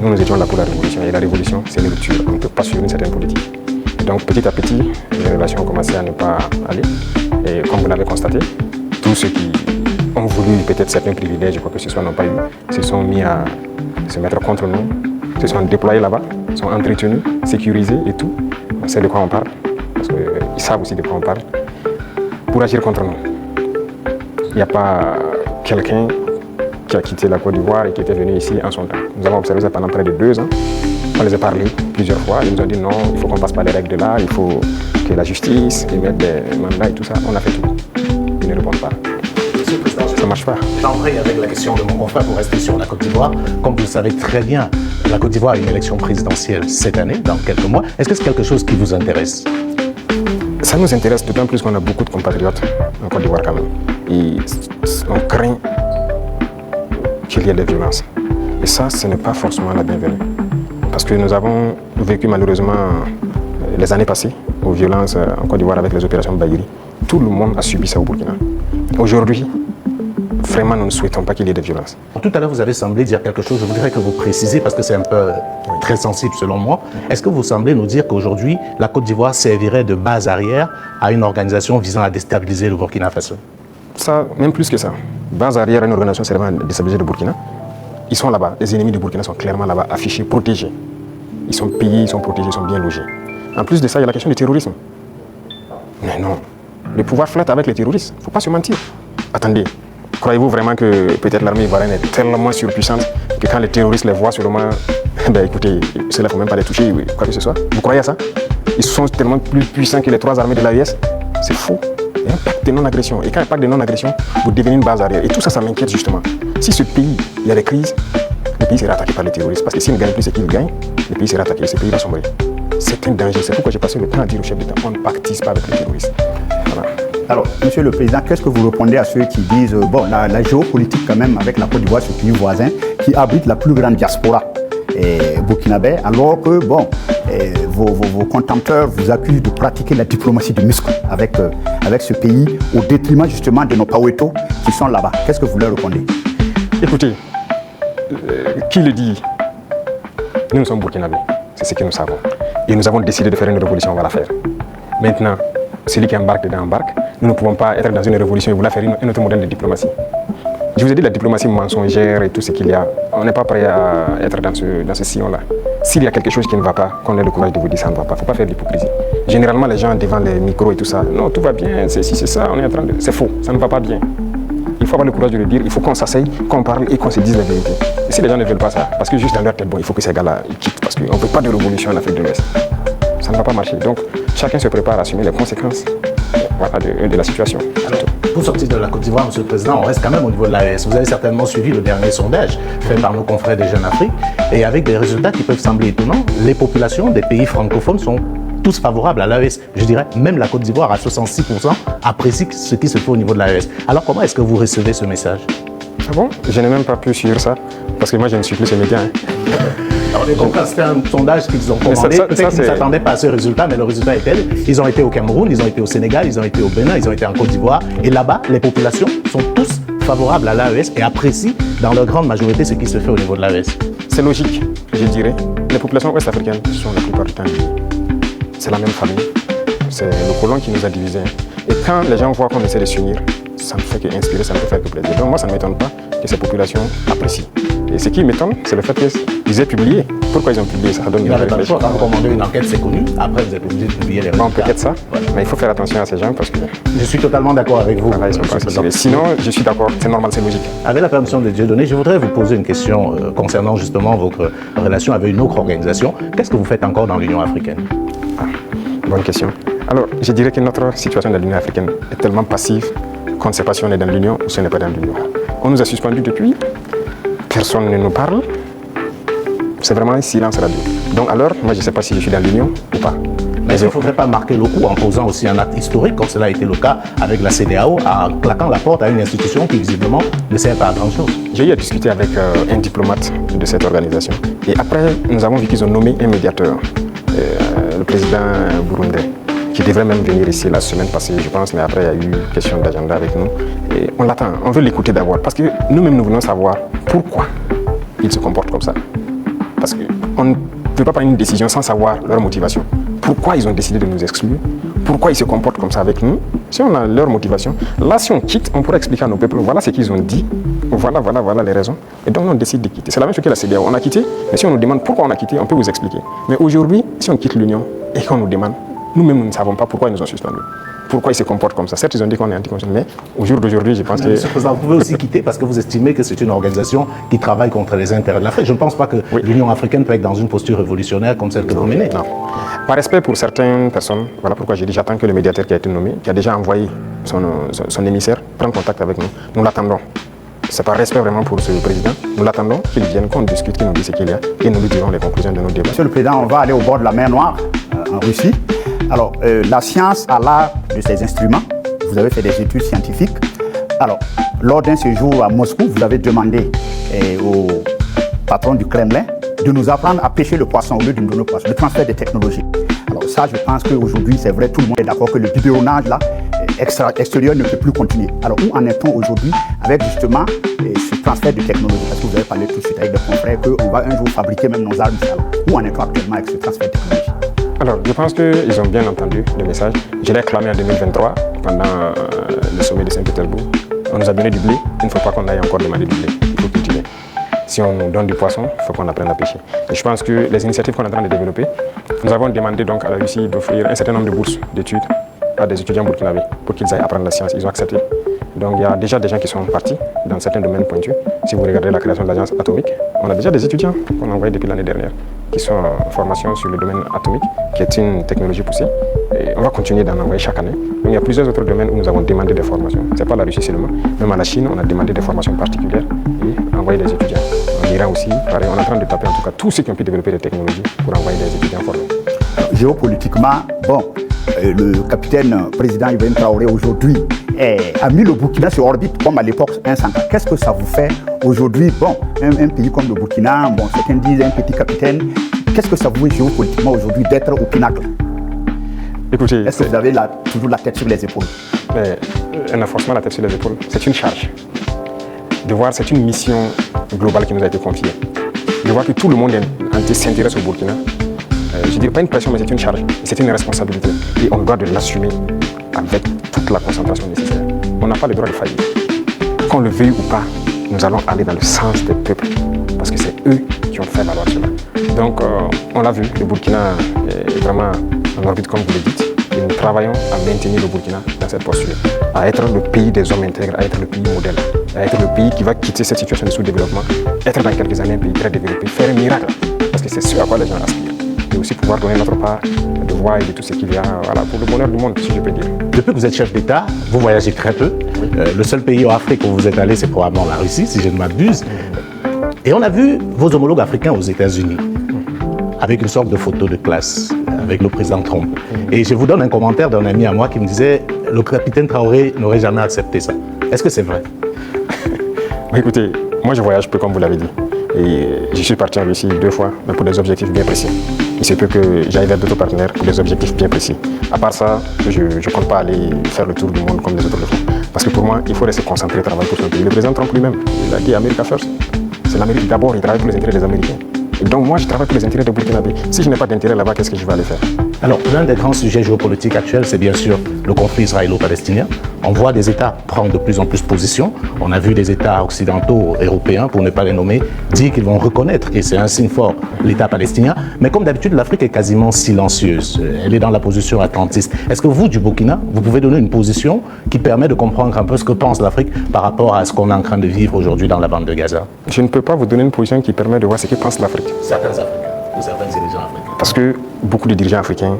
Nous étions là pour la révolution. Et la révolution, c'est une rupture. On ne peut pas suivre une certaine politique. Et donc, petit à petit, les relations ont commencé à ne pas aller. Et comme vous l'avez constaté, tous ceux qui ont voulu peut-être certains privilèges, quoi que ce soit, n'ont pas eu, se sont mis à se mettre contre nous, se sont déployés là-bas, sont entretenus, sécurisés et tout. On sait de quoi on parle, parce qu'ils savent aussi de quoi on parle, pour agir contre nous. Il n'y a pas quelqu'un qui a quitté la Côte d'Ivoire et qui était venu ici en son temps. Nous avons observé ça pendant près de 2 ans. On les a parlé plusieurs fois. Ils nous ont dit non, il faut qu'on passe par les règles de l'art, il faut que la justice émette des mandats et tout ça. On a fait tout. Ils ne répondent pas. Ça ne marche pas. J'embraye avec la question de mon confrère pour rester sur la Côte d'Ivoire. Comme vous le savez très bien, la Côte d'Ivoire a une élection présidentielle cette année, dans quelques mois. Est-ce que c'est quelque chose qui vous intéresse? Ça nous intéresse d'autant plus qu'on a beaucoup de compatriotes en Côte d'Ivoire quand même. Et on craint qu'il y ait des violences. Et ça, ce n'est pas forcément la bienvenue. Parce que nous avons vécu malheureusement les années passées aux violences en Côte d'Ivoire avec les opérations Bayuri. Tout le monde a subi ça au Burkina. Aujourd'hui, vraiment, nous ne souhaitons pas qu'il y ait des violences. Tout à l'heure, vous avez semblé dire quelque chose. Je voudrais que vous précisiez parce que c'est un peu très sensible selon moi. Est-ce que vous semblez nous dire qu'aujourd'hui, la Côte d'Ivoire servirait de base arrière à une organisation visant à déstabiliser le Burkina Faso? Ça, même plus que ça. Base arrière à une organisation servant à déstabiliser le Burkina. Ils sont là-bas. Les ennemis du Burkina sont clairement là-bas, affichés, protégés. Ils sont payés, ils sont protégés, ils sont bien logés. En plus de ça, il y a la question du terrorisme. Mais non. Le pouvoir flotte avec les terroristes. Il ne faut pas se mentir. Attendez. Croyez-vous vraiment que peut-être l'armée ivoirienne est tellement surpuissante que quand les terroristes les voient sur le moment, ben écoutez, cela ne faut même pas les toucher, quoi que ce soit. Vous croyez à ça? Ils sont tellement plus puissants que les 3 armées de l'AES. C'est faux. Il y a un pacte de non-agression. Et quand il y a un pacte de non-agression, vous devenez une base arrière. Et tout ça, ça m'inquiète justement. Si ce pays, il y a des crises, le pays sera attaqué par les terroristes. Parce que s'ils ne gagnent plus ce qu'ils gagnent, le pays sera attaqué. Ce pays va sombrer. C'est un danger. C'est pourquoi j'ai passé le temps à dire au chef d'État, on ne pactise pas avec les terroristes. Voilà. Alors, Monsieur le Président, qu'est-ce que vous répondez à ceux qui disent bon, la géopolitique quand même avec la Côte d'Ivoire, ce pays voisin, qui abrite la plus grande diaspora burkinabé, alors que bon, vos contempteurs vous accusent de pratiquer la diplomatie de muscle avec ce pays, au détriment justement de nos Paweto qui sont là-bas. Qu'est-ce que vous leur répondez? Écoutez, qui le dit? Nous sommes burkinabés, c'est ce que nous savons. Et nous avons décidé de faire une révolution, on va la faire. Maintenant, celui qui embarque dedans embarque. Nous ne pouvons pas être dans une révolution et vouloir faire un autre modèle de diplomatie. Je vous ai dit la diplomatie mensongère et tout ce qu'il y a. On n'est pas prêt à être dans ce sillon-là. S'il y a quelque chose qui ne va pas, qu'on ait le courage de vous dire ça ne va pas. Il ne faut pas faire de l'hypocrisie. Généralement, les gens devant les micros et tout ça, non, tout va bien, c'est ça, on est en train de... C'est faux, ça ne va pas bien. Il faut avoir le courage de le dire, il faut qu'on s'asseye, qu'on parle et qu'on se dise la vérité. Et si les gens ne veulent pas ça, parce que juste dans leur tête, bon, il faut que ces gars-là quittent, parce qu'on ne veut pas de révolution en Afrique de l'Ouest. Ça ne va pas marcher. Donc, chacun se prépare à assumer les conséquences de la situation. Alors, pour sortir de la Côte d'Ivoire, Monsieur le Président, on reste quand même au niveau de l'AES. Vous avez certainement suivi le dernier sondage fait par nos confrères des Jeunes Afrique, et avec des résultats qui peuvent sembler étonnants, les populations des pays francophones sont tous favorables à l'AES. Je dirais même la Côte d'Ivoire à 66% apprécie ce qui se fait au niveau de l'AES. Alors comment est-ce que vous recevez ce message? Ah bon? Je n'ai même pas pu suivre ça, parce que moi je ne suis plus ces médias. Alors, les confrères, c'était un sondage qu'ils ont commandé. Peut-être qu'ils ne s'attendaient pas à ce résultat, mais le résultat est tel. Ils ont été au Cameroun, ils ont été au Sénégal, ils ont été au Bénin, ils ont été en Côte d'Ivoire. Et là-bas, les populations sont tous favorables à l'AES et apprécient dans leur grande majorité ce qui se fait au niveau de l'AES. C'est logique, je dirais. Les populations ouest-africaines sont la plupart du temps liées. C'est la même famille. C'est le colon qui nous a divisés. Et quand les gens voient qu'on essaie de s'unir, ça ne fait qu'inspirer, ça ne peut faire que plaisir. Donc moi, ça ne m'étonne pas que ces populations apprécient. Et ce qui m'étonne, c'est le fait qu'ils aient publié. Pourquoi ils ont publié ça? Il n'y avait pas le choix. Quand vous commandez une enquête, c'est connu. Après, vous êtes obligé de publier les résultats. Bon, peut-être ça, mais il faut faire attention à ces gens parce que... Je suis totalement d'accord avec vous. Voilà, ils sont pas sinon, je suis d'accord, c'est normal, c'est logique. Avec la permission de Dieudonné, je voudrais vous poser une question concernant justement votre relation avec une autre organisation. Qu'est-ce que vous faites encore dans l'Union africaine? Bonne question. Alors, je dirais que notre situation dans l'Union africaine est tellement passive qu'on ne sait pas si on est dans l'Union ou si on n'est pas dans l'Union. On nous a suspendus depuis, personne ne nous parle, c'est vraiment un silence radio. Donc alors, moi je ne sais pas si je suis dans l'Union ou pas. Mais il ne faudrait pas marquer le coup en posant aussi un acte historique, comme cela a été le cas avec la CEDEAO, en claquant la porte à une institution qui visiblement ne sert pas à grand-chose. J'ai eu à discuter avec un diplomate de cette organisation. Et après, nous avons vu qu'ils ont nommé un médiateur, le président burundais, qui devrait même venir ici la semaine passée, je pense, mais après il y a eu question d'agenda avec nous. Et on l'attend, on veut l'écouter d'abord, parce que nous-mêmes nous voulons savoir pourquoi ils se comportent comme ça. Parce qu'on ne peut pas prendre une décision sans savoir leur motivation. Pourquoi ils ont décidé de nous exclure? Pourquoi ils se comportent comme ça avec nous? Si on a leur motivation, là si on quitte, on pourra expliquer à nos peuples, voilà ce qu'ils ont dit, voilà les raisons. Et donc on décide de quitter. C'est la même chose que la CEDEAO. On a quitté, mais si on nous demande pourquoi on a quitté, on peut vous expliquer. Mais aujourd'hui, si on quitte l'Union et qu'on nous demande, nous-mêmes nous ne savons pas pourquoi ils nous ont suspendus. Pourquoi ils se comportent comme ça? Certes, ils ont dit qu'on est anticonstitutionnel, mais au jour d'aujourd'hui, je pense que... Monsieur le Président, vous pouvez aussi quitter parce que vous estimez que c'est une organisation qui travaille contre les intérêts de l'Afrique. Je ne pense pas que l'Union africaine peut être dans une posture révolutionnaire comme celle que vous menez. Non. Par respect pour certaines personnes, voilà pourquoi j'ai dit j'attends que le médiateur qui a été nommé, qui a déjà envoyé son émissaire, prenne contact avec nous. Nous l'attendons. C'est par respect vraiment pour ce président. Nous l'attendons qu'il vienne, qu'on discute, qu'il nous dise ce qu'il y a et nous lui dirons les conclusions de nos débats. Monsieur le Président, on va aller au bord de la mer Noire, en Russie. Alors, la science a l'art de ses instruments. Vous avez fait des études scientifiques. Alors, lors d'un séjour à Moscou, vous avez demandé au patron du Kremlin de nous apprendre à pêcher le poisson au lieu de nous donner le poisson, le transfert des technologies. Alors ça, je pense qu'aujourd'hui, c'est vrai, tout le monde est d'accord que le biberonnage là, extérieur ne peut plus continuer. Alors, où en est-on aujourd'hui avec justement ce transfert de technologies? Parce que vous avez parlé tout de suite avec des confrères qu'on va un jour fabriquer même nos armes. Alors, où en est-on actuellement avec ce transfert de technologies? Alors, je pense qu'ils ont bien entendu le message. Je l'ai clamé en 2023, pendant le sommet de Saint-Pétersbourg. On nous a donné du blé, il ne faut pas qu'on aille encore demander du blé, il faut cultiver. Si on nous donne du poisson, il faut qu'on apprenne à pêcher. Et je pense que les initiatives qu'on est en train de développer, nous avons demandé donc à la Russie d'offrir un certain nombre de bourses d'études à des étudiants burkinabés pour qu'ils aillent apprendre la science. Ils ont accepté. Donc il y a déjà des gens qui sont partis dans certains domaines pointus. Si vous regardez la création de l'agence atomique, on a déjà des étudiants qu'on a envoyés depuis l'année dernière qui sont en formation sur le domaine atomique, qui est une technologie poussée. Et on va continuer d'en envoyer chaque année. Donc il y a plusieurs autres domaines où nous avons demandé des formations. Ce n'est pas la Russie seulement. Même à la Chine, on a demandé des formations particulières et envoyer des étudiants. En Iran aussi, pareil, on est en train de taper en tout cas tous ceux qui ont pu développer des technologies pour envoyer des étudiants formés. Géopolitiquement, bon, le capitaine président Ibrahim Traoré aujourd'hui a mis le Burkina sur orbite comme à l'époque 150. Qu'est-ce que ça vous fait aujourd'hui? Bon, un pays comme le Burkina, bon, certains disent un petit capitaine. Qu'est-ce que ça vous fait géopolitiquement aujourd'hui d'être au pinacle? Écoutez, est-ce que vous avez toujours la tête sur les épaules? Un renforcement la tête sur les épaules, c'est une charge. De voir, c'est une mission globale qui nous a été confiée. De voir que tout le monde entier s'intéresse au Burkina. Je ne dirais pas une pression, mais c'est une charge, c'est une responsabilité. Et on doit de l'assumer avec toute la concentration nécessaire. On n'a pas le droit de faillir. Qu'on le veuille ou pas, nous allons aller dans le sens des peuples, parce que c'est eux qui ont fait valoir cela. Donc, on l'a vu, le Burkina est vraiment en orbite, comme vous le dites, et nous travaillons à maintenir le Burkina dans cette posture, à être le pays des hommes intègres, à être le pays modèle, à être le pays qui va quitter cette situation de sous-développement, être dans quelques années un pays très développé, faire un miracle, parce que c'est ce à quoi les gens aspirent. Et aussi pouvoir donner notre part de voix et de tout ce qu'il y a pour le bonheur du monde, si je peux dire. Depuis que vous êtes chef d'État, vous voyagez très peu. Le seul pays en Afrique où vous êtes allé, c'est probablement la Russie, si je ne m'abuse. Et on a vu vos homologues africains aux États-Unis, avec une sorte de photo de classe, avec le président Trump. Et je vous donne un commentaire d'un ami à moi qui me disait « Le capitaine Traoré n'aurait jamais accepté ça ». Est-ce que c'est vrai? Écoutez, moi je voyage peu comme vous l'avez dit. Et je suis parti en Russie 2 fois, mais pour des objectifs bien précis. Il se peut que j'aille vers d'autres partenaires pour des objectifs bien précis. À part ça, je ne compte pas aller faire le tour du monde comme les autres le font. Parce que pour moi, il faut rester concentré et travailler pour son pays. Le président Trump lui-même, il a dit America First. C'est l'Amérique d'abord, il travaille pour les intérêts des Américains. Et donc moi, je travaille pour les intérêts des Burkinabés. Si je n'ai pas d'intérêt là-bas, qu'est-ce que je vais aller faire? Alors, l'un des grands sujets géopolitiques actuels, c'est bien sûr le conflit israélo-palestinien. On voit des États prendre de plus en plus position. On a vu des États occidentaux, européens, pour ne pas les nommer, dire qu'ils vont reconnaître, et c'est un signe fort, l'État palestinien. Mais comme d'habitude, l'Afrique est quasiment silencieuse. Elle est dans la position attentiste. Est-ce que vous, du Burkina, vous pouvez donner une position qui permet de comprendre un peu ce que pense l'Afrique par rapport à ce qu'on est en train de vivre aujourd'hui dans la bande de Gaza? Je ne peux pas vous donner une position qui permet de voir ce que pense l'Afrique. Certains Africains, ou certains dirigeants africains. Parce que beaucoup de dirigeants africains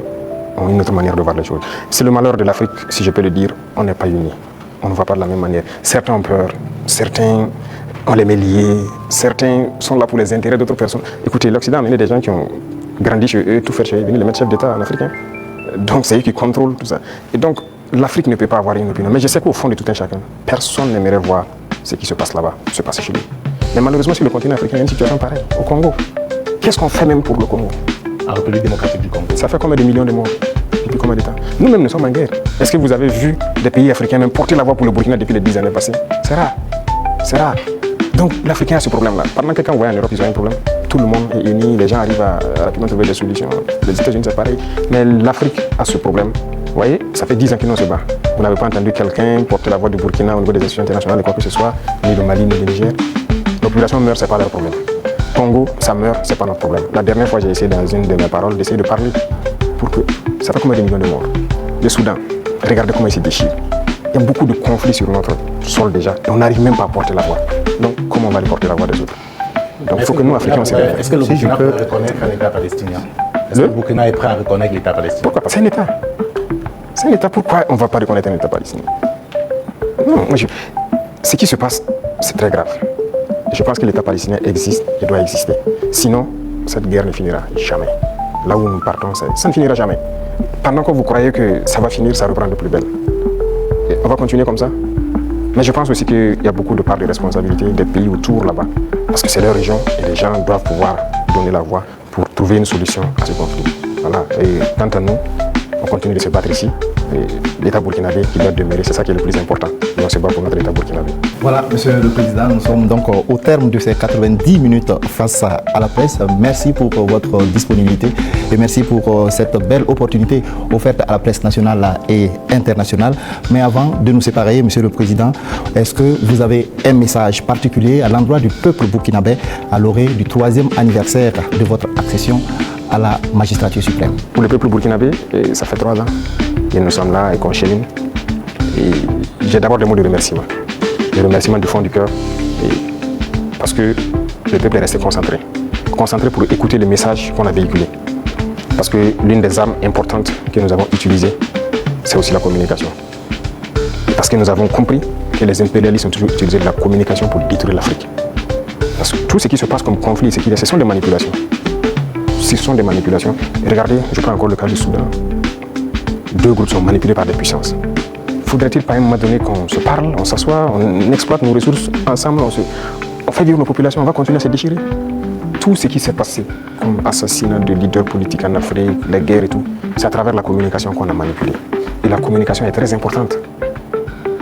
ont une autre manière de voir les choses. C'est le malheur de l'Afrique, si je peux le dire, on n'est pas unis. On ne voit pas de la même manière. Certains ont peur, certains ont les mains liées, certains sont là pour les intérêts d'autres personnes. Écoutez, l'Occident a amené des gens qui ont grandi chez eux, tout fait chez eux, venus les mettre chef d'État en Africain. Donc c'est eux qui contrôlent tout ça. Et donc l'Afrique ne peut pas avoir une opinion. Mais je sais qu'au fond de tout un chacun, personne n'aimerait voir ce qui se passe là-bas, se passer chez lui. Mais malheureusement sur le continent africain, il y a une situation pareille. Au Congo, qu'est-ce qu'on fait même pour le Congo? En République démocratique du Congo. Ça fait combien de millions de morts depuis combien de temps? Nous-mêmes, nous sommes en guerre. Est-ce que vous avez vu des pays africains même porter la voix pour le Burkina depuis les 10 années passées? C'est rare. C'est rare. Donc l'Africain a ce problème-là. Pendant que quand on voit en Europe, ils ont un problème. Tout le monde est uni, les gens arrivent à rapidement trouver des solutions. Les États-Unis, c'est pareil. Mais l'Afrique a ce problème. Vous voyez, ça fait 10 ans que nous on se bat. Vous n'avez pas entendu quelqu'un porter la voix du Burkina au niveau des institutions internationales, de quoi que ce soit, ni le Mali, ni le Niger. Nos populations meurent, c'est pas leur problème. Congo, ça meurt, c'est pas notre problème. La dernière fois, j'ai essayé dans une de mes paroles d'essayer de parler pour que ça fait combien de millions de morts. Le Soudan, regardez comment il se déchire. Il y a beaucoup de conflits sur notre sol déjà et on n'arrive même pas à porter la voix. Donc, comment on va aller porter la voix des autres? Donc, il faut que nous, Africains, on s'éveille. Est-ce que le Burkina peut reconnaître un État palestinien? Est-ce que le Burkina est prêt à reconnaître l'État palestinien? Pourquoi pas? C'est un État. C'est un État. Pourquoi on ne va pas reconnaître un État palestinien? Non, ce qui se passe, c'est très grave. Je pense que l'État palestinien existe et doit exister. Sinon, cette guerre ne finira jamais. Là où nous partons, ça ne finira jamais. Pendant que vous croyez que ça va finir, ça reprend de plus belle. Et on va continuer comme ça. Mais je pense aussi qu'il y a beaucoup de parts de responsabilité des pays autour là-bas. Parce que c'est leur région et les gens doivent pouvoir donner la voix pour trouver une solution à ce conflit. Voilà. Et quant à nous, on continue de se battre ici. L'État burkinabé qui doit demeurer, c'est ça qui est le plus important. Et on se bat pour notre État burkinabé. Voilà, Monsieur le Président, nous sommes donc au terme de ces 90 minutes face à la presse. Merci pour votre disponibilité et merci pour cette belle opportunité offerte à la presse nationale et internationale. Mais avant de nous séparer, Monsieur le Président, est-ce que vous avez un message particulier à l'endroit du peuple burkinabé à l'orée du 3e anniversaire de votre accession à la magistrature suprême? Pour le peuple burkinabé, ça fait 3 ans. Et nous sommes là et qu'on chemine. Et j'ai d'abord des mots de remerciement. Des remerciements du fond du cœur. Parce que le peuple est resté concentré. Concentré pour écouter les messages qu'on a véhiculés. Parce que l'une des armes importantes que nous avons utilisées, c'est aussi la communication. Parce que nous avons compris que les impérialistes ont toujours utilisé la communication pour détruire l'Afrique. Parce que tout ce qui se passe comme conflit, ce sont des manipulations. Ce sont des manipulations. Et regardez, je prends encore le cas du Soudan. 2 groupes sont manipulés par des puissances. Faudrait-il pas à un moment donné qu'on se parle, on s'assoit, on exploite nos ressources ensemble, on fait vivre nos populations, on va continuer à se déchirer? Tout ce qui s'est passé comme assassinat de leaders politiques en Afrique, les guerres et tout, c'est à travers la communication qu'on a manipulé. Et la communication est très importante.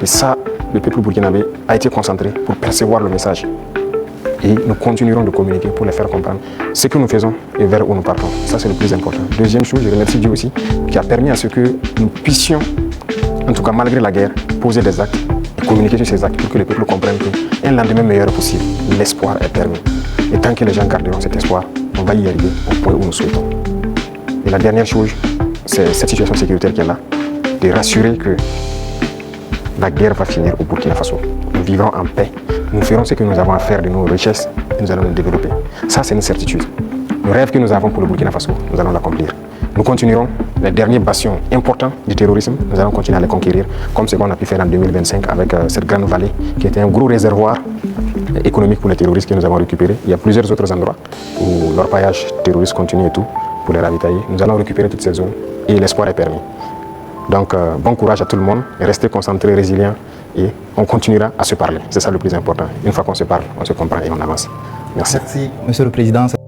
Et ça, le peuple burkinabé a été concentré pour percevoir le message. Et nous continuerons de communiquer pour les faire comprendre ce que nous faisons et vers où nous partons. Ça, c'est le plus important. Deuxième chose, je remercie Dieu aussi, qui a permis à ce que nous puissions, en tout cas malgré la guerre, poser des actes et communiquer sur ces actes pour que le peuple comprenne qu'un lendemain meilleur possible, l'espoir est permis. Et tant que les gens garderont cet espoir, on va y arriver au point où nous souhaitons. Et la dernière chose, c'est cette situation sécuritaire qui est là, de rassurer que la guerre va finir au Burkina Faso. Nous vivrons en paix. Nous ferons ce que nous avons à faire de nos richesses et nous allons nous développer. Ça, c'est une certitude. Le rêve que nous avons pour le Burkina Faso, nous allons l'accomplir. Nous continuerons les derniers bastions importants du terrorisme, nous allons continuer à les conquérir, comme ce qu'on a pu faire en 2025 avec cette grande vallée qui était un gros réservoir économique pour les terroristes que nous avons récupéré. Il y a plusieurs autres endroits où leur paillage terroriste continue et tout pour les ravitailler. Nous allons récupérer toutes ces zones et l'espoir est permis. Donc, bon courage à tout le monde, restez concentrés, résilients et on continuera à se parler. C'est ça le plus important. Une fois qu'on se parle, on se comprend et on avance. Merci. Merci, Monsieur le Président.